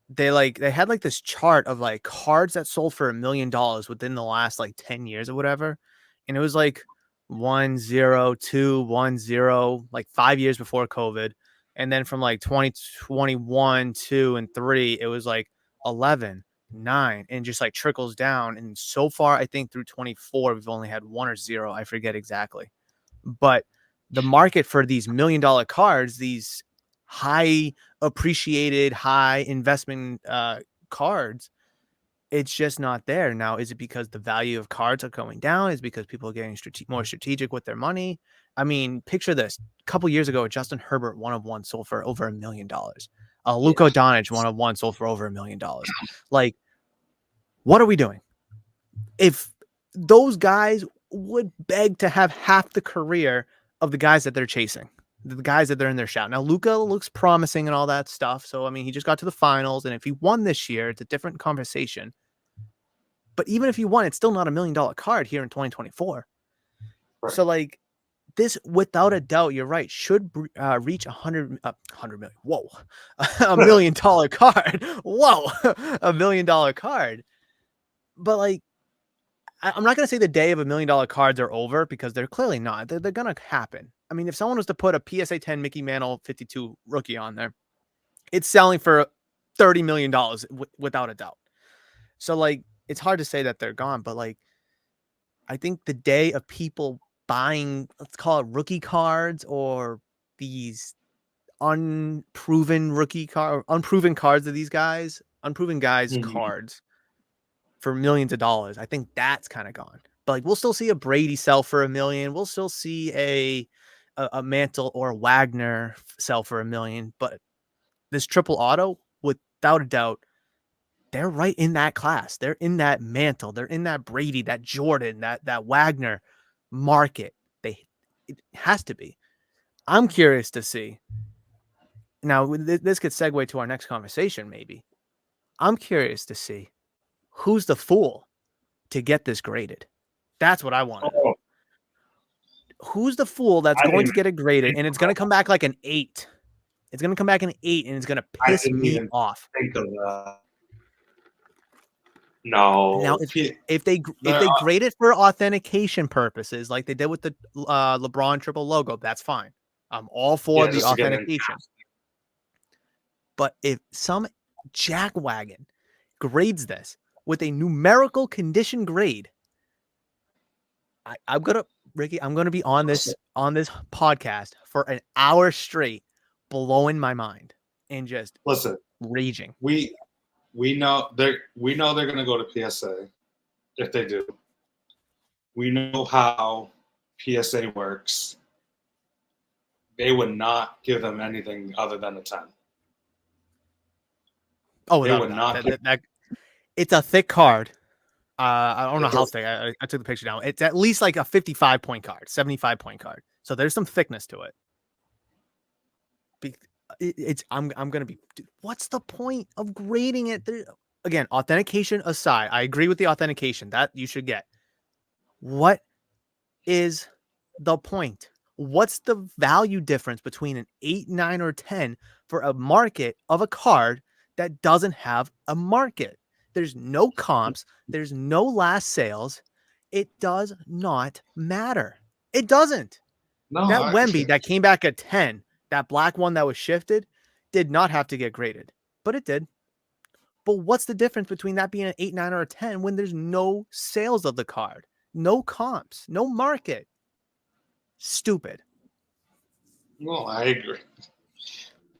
S1: they had like this chart of like cards that sold for $1 million within the last like 10 years or whatever. And it was like 1 0 2 1 0 like 5 years before COVID. And then from like 2021 2 and 3 it was like 11 9 and just like trickles down. And so far I think through 24 we've only had 1 or 0, I forget exactly. But the market for these $1 million cards, these high appreciated, high investment cards, it's just not there. Now, is it because the value of cards are going down? Is it because people are getting more strategic with their money? I mean, picture this. A couple years ago, Justin Herbert 1/1 sold for over $1 million. Luka Doncic 1/1 sold for over $1 million. Like, what are we doing? If those guys would beg to have half the career of the guys that they're chasing, the guys that they're in their shout. Now, Luka looks promising and all that stuff. So, I mean, he just got to the finals. And if he won this year, it's a different conversation. But even if he won, it's still not $1 million card here in 2024. Right. So, like, this, without a doubt, you're right, should reach 100 million. Whoa. $1 million card. Whoa. $1 million card. But, like, I'm not going to say the day of $1 million cards are over because they're clearly not. They're going to happen. I mean, if someone was to put a PSA 10 Mickey Mantle 52 rookie on there, it's selling for $30 million without a doubt. So, like, it's hard to say that they're gone, but, like, I think the day of people buying, let's call it rookie cards or these unproven cards of these guys, unproven guys cards for millions of dollars, I think that's kind of gone. But like, we'll still see a Brady sell for $1 million. We'll still see a Mantle or a Wagner sell for $1 million. But this triple auto, without a doubt, they're right in that class. They're in that Mantle. They're in that Brady, that Jordan, that Wagner market. It has to be. I'm curious to see. Now, this could segue to our next conversation, maybe. I'm curious to see who's the fool to get this graded. That's what I want to know. Who's the fool that's going to get it graded, and it's going to come back like an 8. It's going to come back an 8, and it's going to piss me off.
S2: Think of that. No.
S1: Now, if they grade it for authentication purposes, like they did with the LeBron triple logo, that's fine. I'm all for the authentication. But if some jackwagon grades this with a numerical condition grade, I'm gonna be on this podcast for an hour straight, blowing my mind and just raging.
S2: We know they're gonna go to PSA if they do. We know how PSA works. They would not give them anything other than a 10.
S1: Oh, they would not. It's a thick card. I don't know how thick. I took the picture down. It's at least like a 55-point card, 75-point card. So there's some thickness to it. I'm gonna be. What's the point of grading it? Again, authentication aside, I agree with the authentication that you should get. What is the point? What's the value difference between an 8, 9, or 10 for a market of a card that doesn't have a market? There's no comps. There's no last sales. It does not matter. It doesn't.
S2: No,
S1: that Wemby that came back at 10 That black one that was shifted did not have to get graded, but it did. But what's the difference between that being an 8, 9, or a 10 when there's no sales of the card? No comps, no market. Stupid.
S2: No, I agree.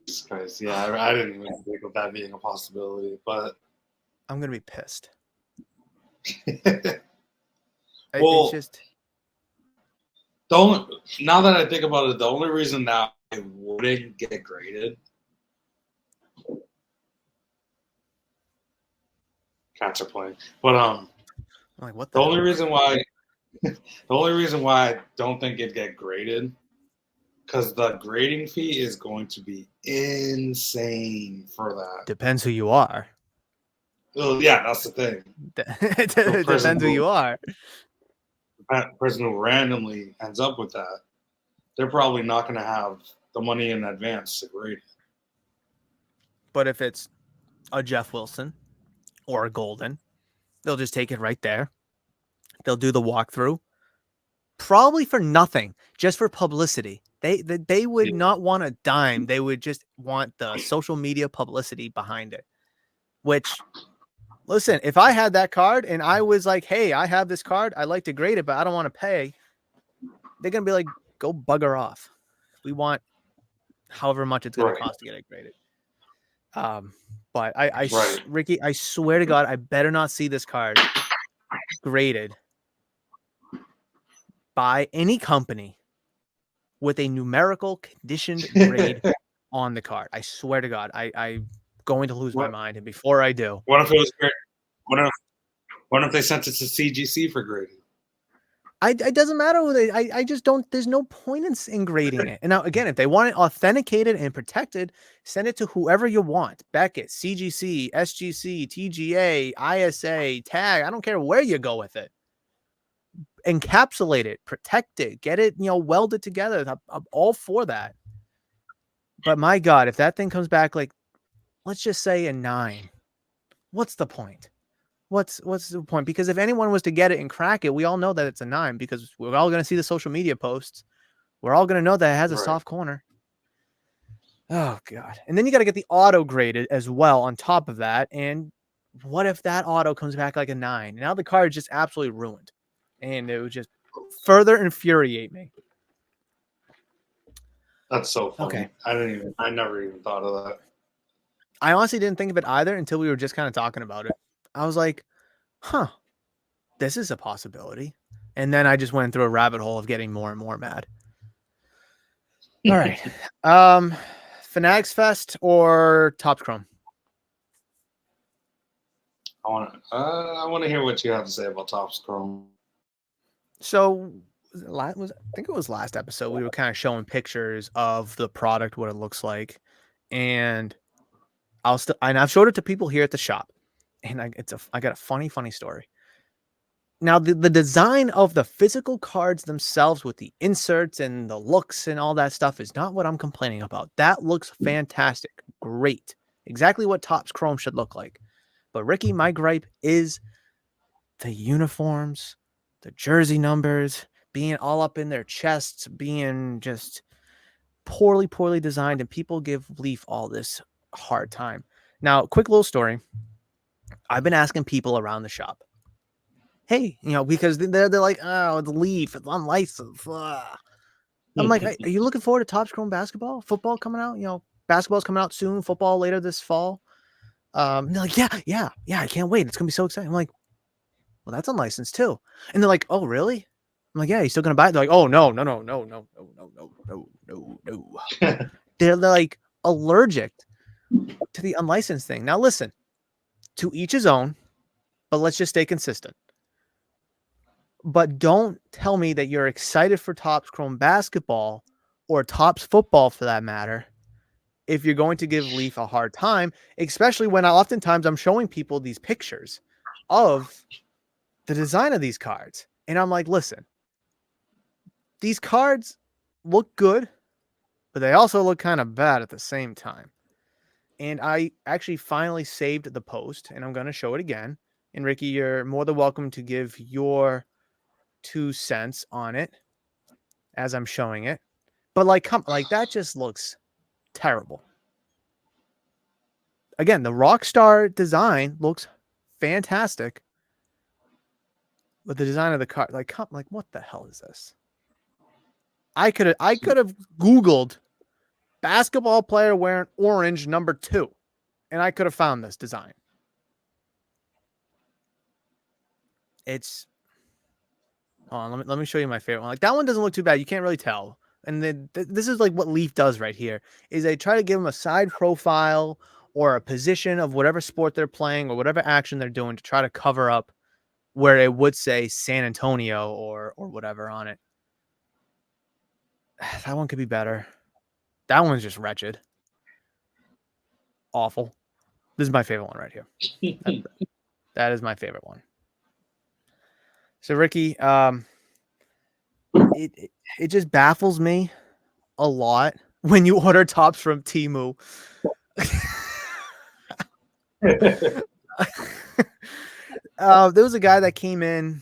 S2: Jesus Christ. Yeah, I didn't even think of that being a possibility, but
S1: I'm going to be pissed. It's
S2: well,
S1: just.
S2: now that I think about it, the only reason that I wouldn't get graded, cats are playing, but
S1: I'm like, what the
S2: the
S1: hell?
S2: only reason why I don't think it'd get graded, because the grading fee is going to be insane for that.
S1: Depends who you are.
S2: Well, yeah, that's the thing.
S1: It depends who you are.
S2: The person who randomly ends up with that, they're probably not going to have the money in advance to grade it.
S1: But if it's a Jeff Wilson or a Golden, they'll just take it right there. They'll do the walkthrough, probably for nothing, just for publicity. They would not want a dime. They would just want the social media publicity behind it. Which, listen, if I had that card and I was like, hey, I have this card, I'd like to grade it, but I don't want to pay, they're going to be like, go bugger off. We want however much it's going to cost to get it graded. But Ricky, I swear to God, I better not see this card graded by any company with a numerical conditioned grade on the card. I swear to God, I'm going to lose my mind. And before I do,
S2: what if it was great? What if they sent it to CGC for grading?
S1: it doesn't matter who they. I just don't. There's no point in grading it. And now again, if they want it authenticated and protected, send it to whoever you want. Beckett, CGC, SGC, TGA, ISA, Tag. I don't care where you go with it. Encapsulate it, protect it, get it, weld it together. I'm all for that. But my God, if that thing comes back like, let's just say a 9, what's the point? What's the point? Because if anyone was to get it and crack it, we all know that it's a 9 because we're all going to see the social media posts. We're all going to know that it has a soft corner. Oh God. And then you got to get the auto graded as well on top of that. And what if that auto comes back like a 9? Now the card is just absolutely ruined. And it would just further infuriate me.
S2: That's so funny.
S1: Okay.
S2: I never even thought of that.
S1: I honestly didn't think of it either until we were just kind of talking about it. I was like, huh, this is a possibility. And then I just went through a rabbit hole of getting more and more mad. All right. Fanatics Fest or Topps Chrome?
S2: I want to hear what you have to say about Topps Chrome.
S1: So I think it was last episode we were kind of showing pictures of the product, what it looks like, and I've showed it to people here at the shop, and I got a funny story. Now the design of the physical cards themselves with the inserts and the looks and all that stuff is not what I'm complaining about. That looks fantastic, great, exactly what Topps Chrome should look like. But Ricky, my gripe is the uniforms, the jersey numbers being all up in their chests, being just poorly designed, and people give Leaf all this hard time. Now, quick little story. I've been asking people around the shop, hey, because they're like, oh, it's Leaf, it's unlicensed. I'm like, are you looking forward to Topps Chrome basketball, football coming out? Basketball's coming out soon, football later this fall. And they're like, yeah, I can't wait. It's gonna be so exciting. I'm like, well, that's unlicensed too. And they're like, oh, really? I'm like, yeah, you still gonna buy it? They're like, oh, no. They're like allergic to the unlicensed thing. Now, listen, to each his own, but let's just stay consistent. But don't tell me that you're excited for Topps Chrome basketball or Topps football for that matter if you're going to give Leaf a hard time, especially when oftentimes I'm showing people these pictures of the design of these cards. And I'm like, listen, these cards look good, but they also look kind of bad at the same time. And I actually finally saved the post, and I'm going to show it again. And Ricky, you're more than welcome to give your 2 cents on it as I'm showing it. But like that just looks terrible. Again, the Rockstar design looks fantastic. But the design of the car, like what the hell is this? I could have Googled basketball player wearing orange number 2, and I could have found this design. It's let me show you my favorite one. Like that one doesn't look too bad. You can't really tell. And then this is like what Leaf does right here is they try to give them a side profile or a position of whatever sport they're playing or whatever action they're doing to try to cover up where it would say San Antonio or whatever on it. That one could be better. That one's just wretched. Awful. This is my favorite one right here. That is my favorite one. So Ricky, it just baffles me a lot when you order tops from Temu. There was a guy that came in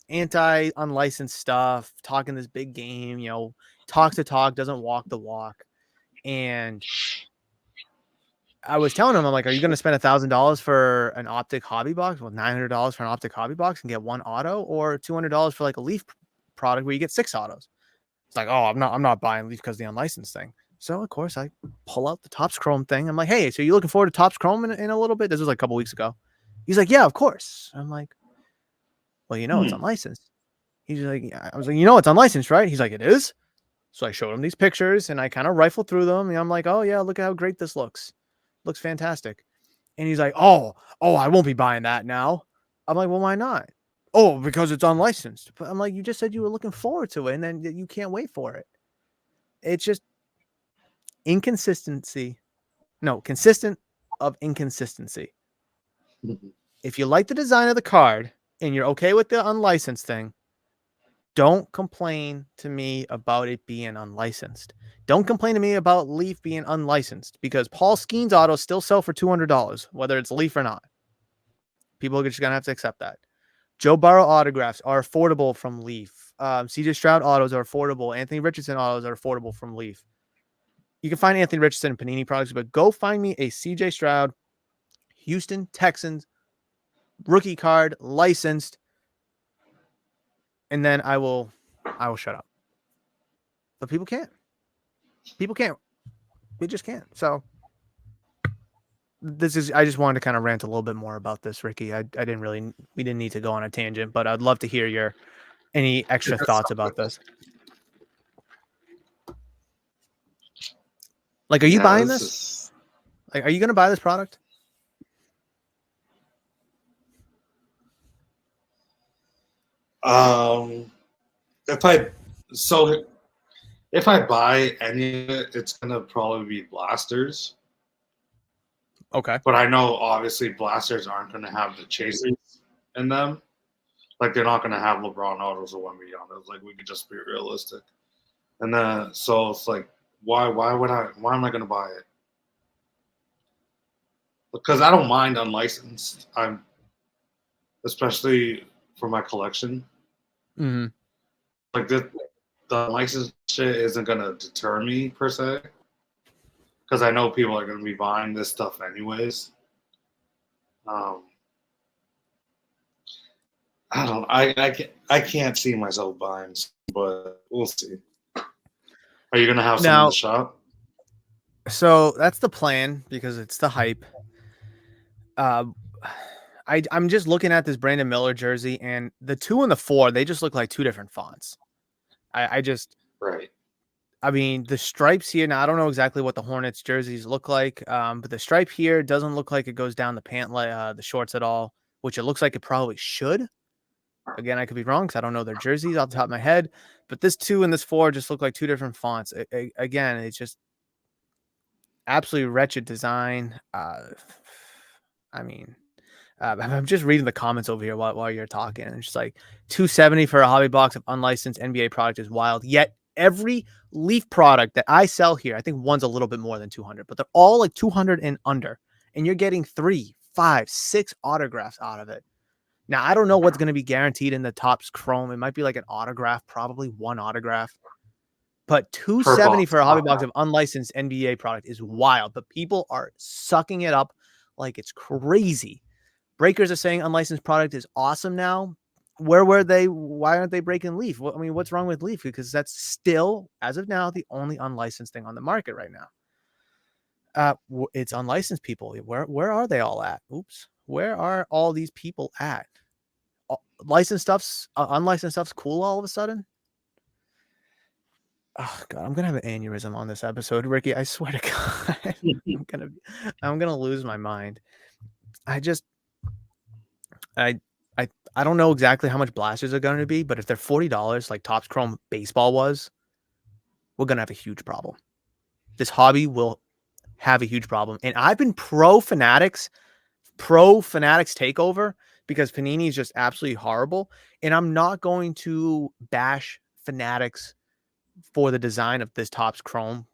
S1: anti-unlicensed stuff, talking this big game, talks the talk, doesn't walk the walk. And I was telling him, I'm like, are you going to spend $1,000 for an optic hobby box? Well, $900 for an optic hobby box and get 1 auto, or $200 for like a Leaf product where you get 6 autos? It's like, oh, I'm not buying Leaf because of the unlicensed thing. So of course I pull out the Topps Chrome thing. I'm like, hey, so you looking forward to Topps Chrome in a little bit? This was like a couple weeks ago. He's like, yeah, of course. I'm like, well, it's unlicensed. He's like, yeah. I was like, it's unlicensed, right? He's like, it is. So I showed him these pictures and I kind of rifled through them. And I'm like, oh yeah, look at how great this looks. Looks fantastic. And he's like, oh, I won't be buying that now. I'm like, well, why not? Oh, because it's unlicensed. But I'm like, you just said you were looking forward to it and then you can't wait for it. It's just inconsistency. No, consistent of inconsistency. If you like the design of the card and you're okay with the unlicensed thing, don't complain to me about it being unlicensed. Don't complain to me about Leaf being unlicensed because Paul Skeen's autos still sell for $200, whether it's Leaf or not. People are just going to have to accept that. Joe Burrow autographs are affordable from Leaf. CJ Stroud autos are affordable. Anthony Richardson autos are affordable from Leaf. You can find Anthony Richardson in Panini products, but go find me a CJ Stroud, Houston Texans rookie card, licensed, and then I will shut up. But people can't. People can't. They just can't. So I just wanted to kind of rant a little bit more about this, Ricky. We didn't need to go on a tangent, but I'd love to hear any extra thoughts about this. Like, are you buying this? Like, are you going to buy this product?
S2: If I buy any of it, it's gonna probably be blasters.
S1: Okay.
S2: But I know obviously blasters aren't gonna have the chasers in them. Like they're not gonna have LeBron autos or 1v autos. Like we could just be realistic. And then so it's like why am I gonna buy it? Because I don't mind unlicensed. I'm especially for my collection.
S1: Mm-hmm.
S2: Like the licensed shit isn't gonna deter me per se, because I know people are gonna be buying this stuff anyways. I don't. I can't see myself buying, but we'll see. Are you gonna have some in the shop?
S1: So that's the plan because it's the hype. I'm just looking at this Brandon Miller jersey, and the 2 and the 4, they just look like 2 different fonts.
S2: Right.
S1: I mean, the stripes here, now I don't know exactly what the Hornets jerseys look like, but the stripe here doesn't look like it goes down the the shorts at all, which it looks like it probably should. Again, I could be wrong because I don't know their jerseys off the top of my head, but this 2 and this 4 just look like 2 different fonts. Again, it's just absolutely wretched design. I mean, I'm just reading the comments over here while you're talking. It's just like $270 for a hobby box of unlicensed NBA product is wild. Yet every Leaf product that I sell here, I think one's a little bit more than 200, but they're all like 200 and under, and you're getting 3, 5, 6 autographs out of it. Now, I don't know what's going to be guaranteed in the Topps Chrome. It might be like an autograph, probably 1 autograph, But
S2: Per
S1: $270
S2: box.
S1: for a hobby box of unlicensed NBA product is wild, but people are sucking it up like it's crazy. Breakers are saying unlicensed product is awesome now. Where were they? Why aren't they breaking Leaf? I mean, what's wrong with Leaf? Because that's still, as of now, the only unlicensed thing on the market right now. It's unlicensed people. Where are they all at? Oops. Where are all these people at? Licensed stuff's unlicensed stuff's cool all of a sudden. Oh God, I'm gonna have an aneurysm on this episode, Ricky. I swear to God, I'm gonna lose my mind. I just, I, I don't know exactly how much blasters are going to be, but if they're $40, like Topps Chrome Baseball was, we're gonna have a huge problem. This hobby will have a huge problem, and I've been pro Fanatics takeover because Panini is just absolutely horrible, and I'm not going to bash Fanatics for the design of this Topps Chrome.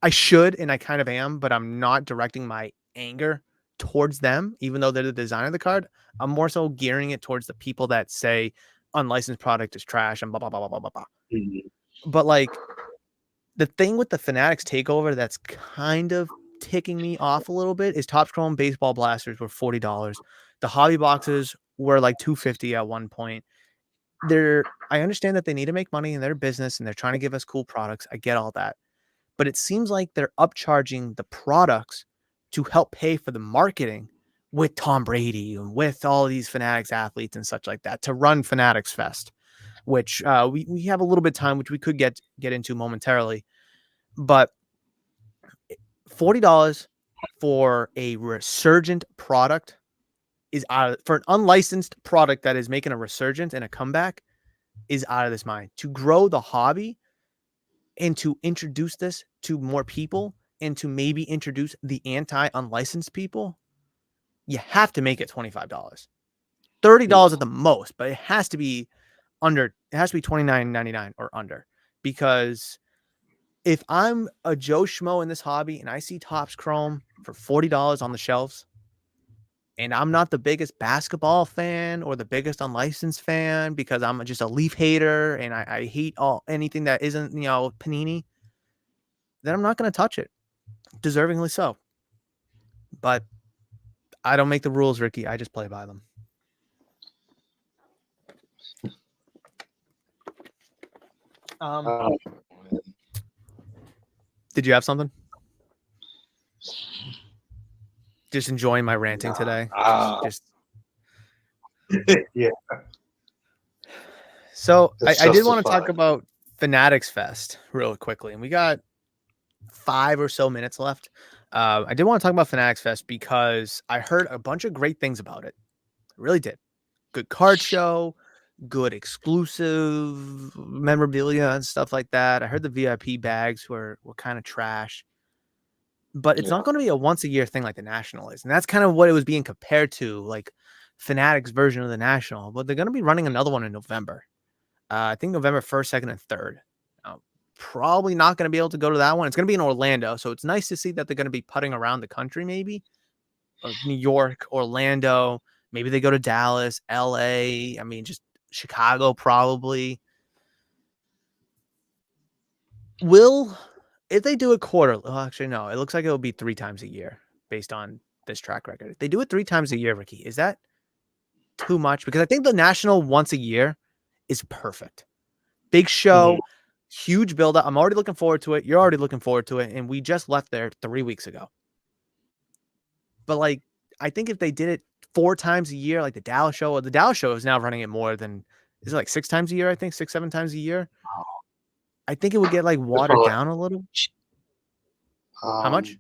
S1: I should, and I kind of am, but I'm not directing my anger towards them, even though they're the designer of the card. I'm more so gearing it towards the people that say unlicensed product is trash and blah blah blah blah blah blah. But like the thing with the Fanatics takeover that's kind of ticking me off a little bit is Topps Chrome baseball blasters were $40. The hobby boxes were like $250 at one point. I understand that they need to make money in their business and they're trying to give us cool products. I get all that. But it seems like they're upcharging the products to help pay for the marketing with Tom Brady and with all these Fanatics athletes and such like that to run Fanatics Fest, which we have a little bit of time, which we could get into momentarily. But $40 for a resurgent product is for an unlicensed product that is making a resurgence and a comeback is out of this mind. To grow the hobby and to introduce this to more people and to maybe introduce the anti-unlicensed people, you have to make it $25. $30 at the most, but it has to be $29.99 or under. Because if I'm a Joe Schmo in this hobby and I see Topps Chrome for $40 on the shelves, and I'm not the biggest basketball fan or the biggest unlicensed fan because I'm just a Leaf hater and I hate anything that isn't, Panini, then I'm not going to touch it. Deservingly so. But I don't make the rules, Ricky. I just play by them. Did you have something? Just enjoying my ranting today.
S2: Yeah.
S1: So I did want to talk about Fanatics Fest real quickly, and we got 5 or so minutes left. I did want to talk about Fanatics Fest because I heard a bunch of great things about it. I really did. Good card show, good exclusive memorabilia and stuff like that. I heard the VIP bags were kind of trash. But it's not going to be a once a year thing like the National is. And that's kind of what it was being compared to, like Fanatics version of the National. But they're going to be running another one in November. I think November 1st, 2nd, and 3rd. Probably not going to be able to go to that one. It's going to be in Orlando. So it's nice to see that they're going to be putting around the country, maybe. Or New York, Orlando. Maybe they go to Dallas, LA. I mean, just Chicago, probably. If they do it quarterly, well, actually, no, it looks like it'll be 3 times a year based on this track record. If they do it 3 times a year, Ricky, is that too much? Because I think the National once a year is perfect. Big show, huge build-up. I'm already looking forward to it. You're already looking forward to it. And we just left there 3 weeks ago. But, like, I think if they did it 4 times a year, like the Dallas show is now running it more than, is it like 6 times a year, I think? 6, 7 times a year? I think it would get, like, watered down a little. How much?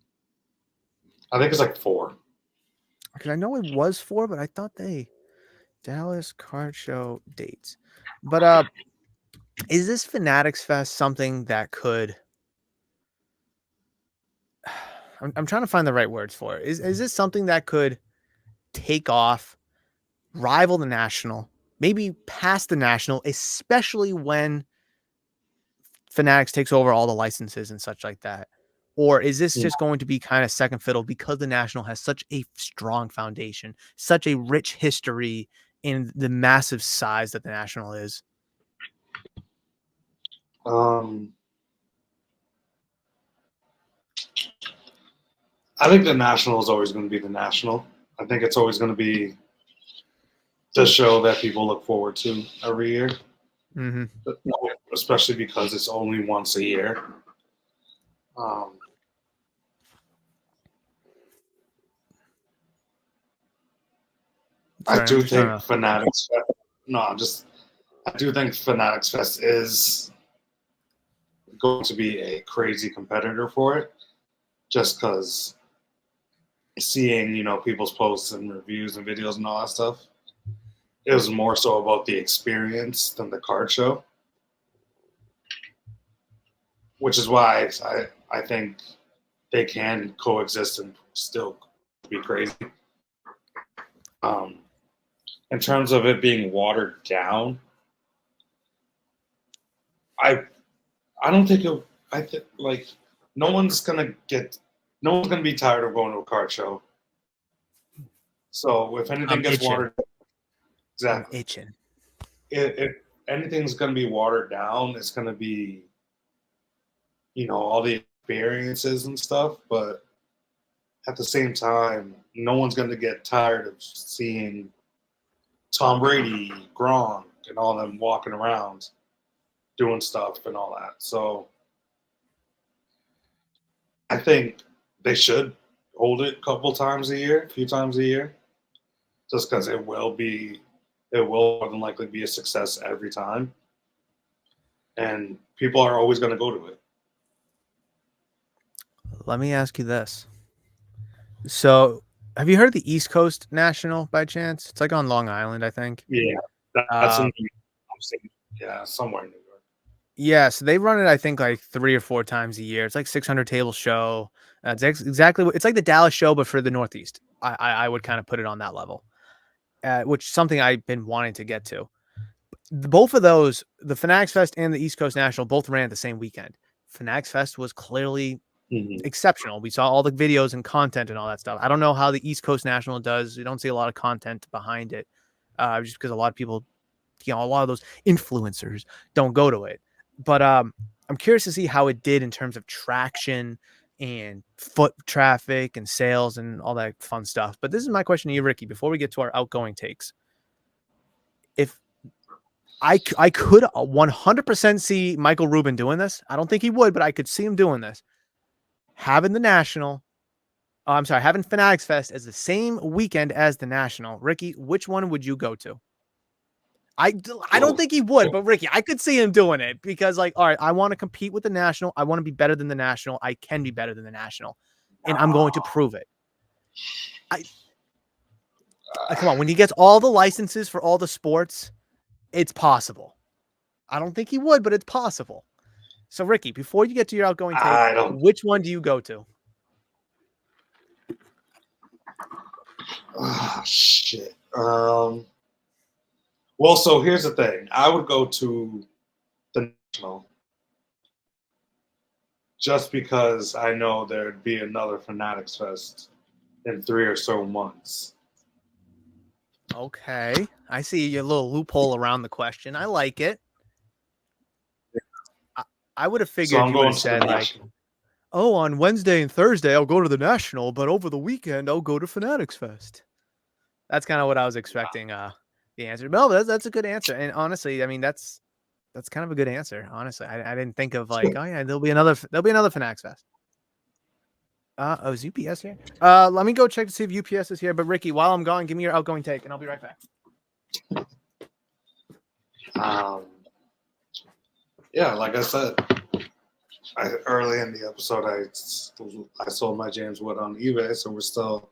S2: I think it's like 4.
S1: Because I know it was 4, but I thought Dallas card show dates. But is this Fanatics Fest something that could? I'm trying to find the right words for it. Is this something that could take off, rival the National, maybe pass the National, especially when Fanatics takes over all the licenses and such like that? Or is this just going to be kind of second fiddle because the National has such a strong foundation, such a rich history in the massive size that the National is?
S2: I think the National is always going to be the National. I think it's always going to be the show that people look forward to every year,
S1: Mm-hmm.
S2: especially because it's only once a year. Um, I
S1: Sorry, I'm
S2: do
S1: just trying
S2: think
S1: to.
S2: Fanatics. No, I do think Fanatics Fest is going to be a crazy competitor for it, just because seeing people's posts and reviews and videos and all that stuff, it was more so about the experience than the card show, which is why I think they can coexist and still be crazy. Um, in terms of it being watered down, I I don't think it. I think like no one's gonna get, no one's gonna be tired of going to a card show. So if anything
S1: I'm
S2: gets
S1: itching.
S2: watered,
S1: I'm
S2: exactly.
S1: itching.
S2: If anything's gonna be watered down, it's gonna be all the experiences and stuff. But at the same time, no one's gonna get tired of seeing Tom Brady, Gronk, and all them walking around doing stuff and all that. So I think they should hold it a couple times a year, a few times a year, just because it will more than likely be a success every time, and people are always going to go to it.
S1: Let me ask you this. So, have you heard of the East Coast National by chance? It's like on Long Island, I think.
S2: Yeah, that's in
S1: Uh,
S2: I'm saying, yeah, somewhere in New York.
S1: yeah, so they run it, I think, like 3 or 4 times a year. It's like 600 table show. Exactly what it's like the Dallas show, but for the Northeast. I would kind of put it on that level, which is something I've been wanting to get to. Both of those, the Fanatics Fest and the East Coast National, both ran at the same weekend. Fanatics Fest was clearly
S2: Mm-hmm.
S1: exceptional. We saw all the videos and content and all that stuff. I don't know how the East Coast National does. You don't see a lot of content behind it, just because a lot of people, a lot of those influencers don't go to it. But I'm curious to see how it did in terms of traction and foot traffic and sales and all that fun stuff. But this is my question to you, Ricky, before we get to our outgoing takes. If I could 100% see Michael Rubin doing this. I don't think he would, but I could see him doing this. Having the National, I'm sorry, having Fanatics Fest as the same weekend as the National. Ricky, which one would you go to? I don't
S2: Oh,
S1: think he would, but Ricky, I could see him doing it because, like, all right, I want to compete with the National. I want to be better than the National. I can be better than the National, and I'm going to prove it. Come on, when he gets all the licenses for all the sports, it's possible. I don't think he would, but it's possible. So, Ricky, before you get to your outgoing take,
S2: I don't.
S1: which one do you go to?
S2: Oh, shit. Well, so here's the thing. I would go to the National just because I know there'd be another Fanatics Fest in 3 or so months.
S1: Okay, I see your little loophole around the question. I like it. I, I would have
S2: So
S1: figured
S2: I'm
S1: you would
S2: going
S1: have
S2: to the
S1: said like,
S2: National.
S1: "Oh, on Wednesday and Thursday I'll go to the National, but over the weekend I'll go to Fanatics Fest." That's kind of what I was expecting. The answer. No, that's a good answer. And honestly, I mean that's kind of a good answer. Honestly, I didn't think of like, oh yeah, there'll be another Fanatics Fest. Oh, is UPS here? Let me go check to see if UPS is here. But Ricky, while I'm gone, give me your outgoing take, and I'll be right back.
S2: Um, yeah, like I said, early in the episode, I sold my James Wood on eBay, so we're still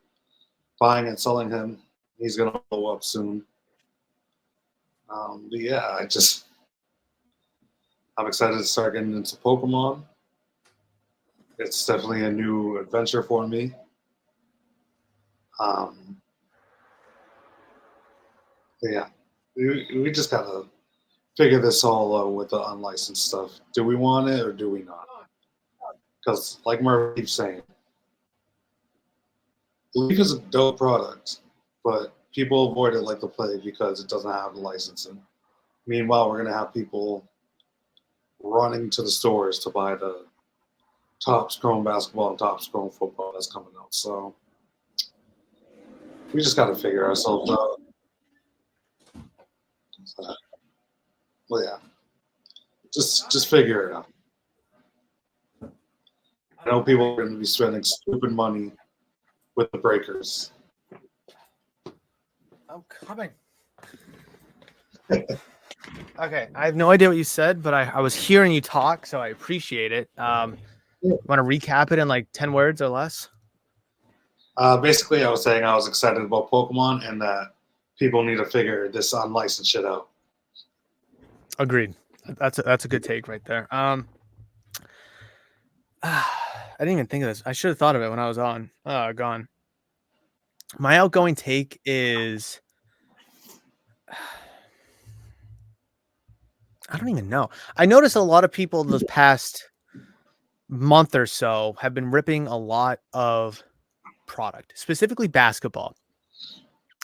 S2: buying and selling him. He's gonna blow up soon. But yeah, I'm excited to start getting into Pokemon. It's definitely a new adventure for me. Um, but yeah, we just gotta figure this all out with the unlicensed stuff. Do we want it or do we not? Because like Murph keeps saying, Leaf is a dope product, but people avoid it like the plague because it doesn't have the licensing. Meanwhile, we're gonna have people running to the stores to buy the Topps Chrome basketball and Topps Chrome football that's coming out. So we just got to figure ourselves out. Well, yeah, just figure it out. I know people are going to be spending stupid money with the breakers.
S1: I'm coming. Okay, I have no idea what you said, but I was hearing you talk, so I appreciate it. Want to recap it in like 10 words or less?
S2: Basically, I was saying I was excited about Pokemon and that people need to figure this unlicensed shit out.
S1: Agreed. That's a good take right there. I didn't even think of this. I should have thought of it when I was gone. My outgoing take is I don't even know. I noticed a lot of people this past month or so have been ripping a lot of product, specifically basketball.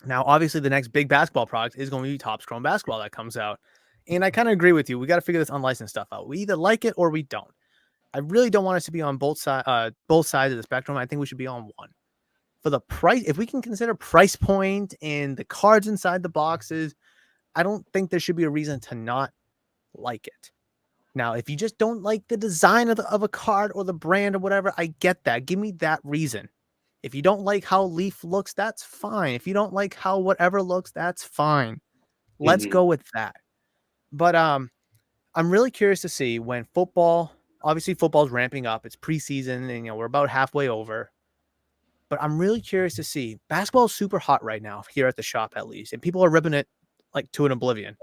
S1: Now, obviously, the next big basketball product is going to be Topps Chrome basketball that comes out. And I kind of agree with you. We got to figure this unlicensed stuff out. We either like it or we don't. I really don't want us to be on both sides of the spectrum. I think we should be on one. For the price, if we can consider price point and the cards inside the boxes, I don't think there should be a reason to not like it. Now, if you just don't like the design of a card or the brand or whatever, I get that. Give me that reason. If you don't like how Leaf looks, that's fine. If you don't like how whatever looks, that's fine. Let's go with that. But I'm really curious to see when obviously football's ramping up. It's preseason and we're about halfway over. But I'm really curious to see. Basketball is super hot right now here at the shop at least. And people are ripping it like to an oblivion.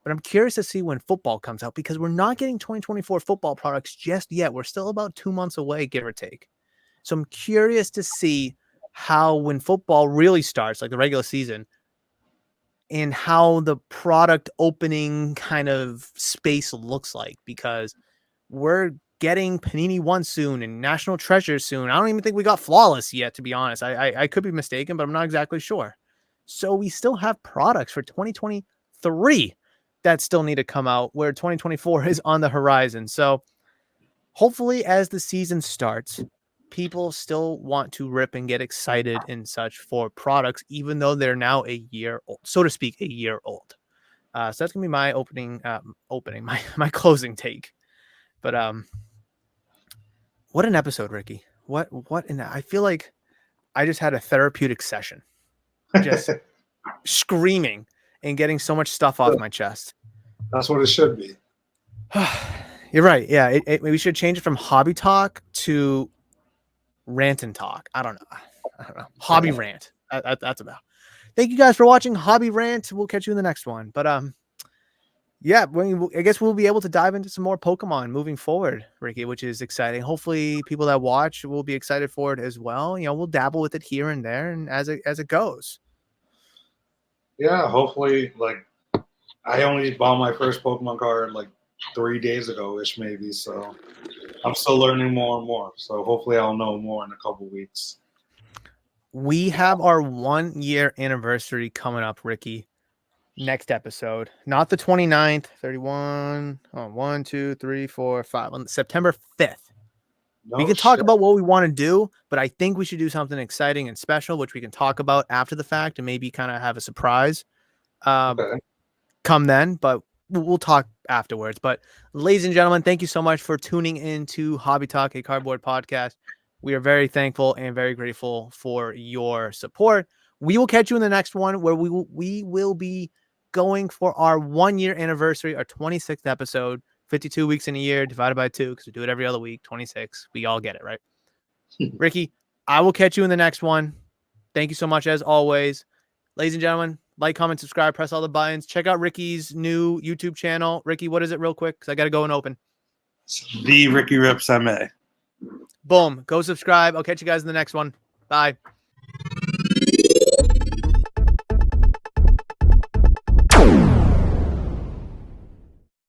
S1: But I'm curious to see when football comes out because we're not getting 2024 football products just yet. We're still about 2 months away, give or take. So I'm curious to see how when football really starts, like the regular season, and how the product opening kind of space looks like because we're getting Panini One soon and National Treasure soon. I don't even think we got Flawless yet, to be honest. I could be mistaken, but I'm not exactly sure. So we still have products for 2023 that still need to come out where 2024 is on the horizon. So hopefully as the season starts, people still want to rip and get excited and such for products, even though they're now a year old, so to speak, a year old. So that's gonna be my my closing take. But what an episode, Ricky. I feel like I just had a therapeutic session, just screaming and getting so much stuff off my chest.
S2: That's what it should be.
S1: You're right. Yeah, we should change it from hobby talk to rant and talk. I don't know. Hobby rant. That's about. Thank you guys for watching Hobby Rant. We'll catch you in the next one. But yeah, I guess we'll be able to dive into some more Pokemon moving forward, Ricky, which is exciting. Hopefully, people that watch will be excited for it as well. We'll dabble with it here and there, and as it goes.
S2: Yeah, hopefully, like I only bought my first Pokemon card like 3 days ago-ish, maybe. So I'm still learning more and more. So hopefully, I'll know more in a couple weeks.
S1: We have our 1 year anniversary coming up, Ricky. Next episode, not the 29th, 31. 1, 2, 3, 4, 5 on September 5th. We can talk about what we want to do, but I think we should do something exciting and special, which we can talk about after the fact and maybe kind of have a surprise come then, but we'll talk afterwards. But ladies and gentlemen, thank you so much for tuning into Hobby Talk, a cardboard podcast. We are very thankful and very grateful for your support. We will catch you in the next one where we will be going for our 1 year anniversary, our 26th episode, 52 weeks in a year divided by 2 because we do it every other week, 26. We all get it, right? Ricky, I will catch you in the next one. Thank you so much as always. Ladies and gentlemen, like, comment, subscribe, press all the buttons. Check out Ricky's new YouTube channel. Ricky, what is it real quick? Because I got to go and open.
S2: The Ricky Rips MA.
S1: Boom. Go subscribe. I'll catch you guys in the next one. Bye.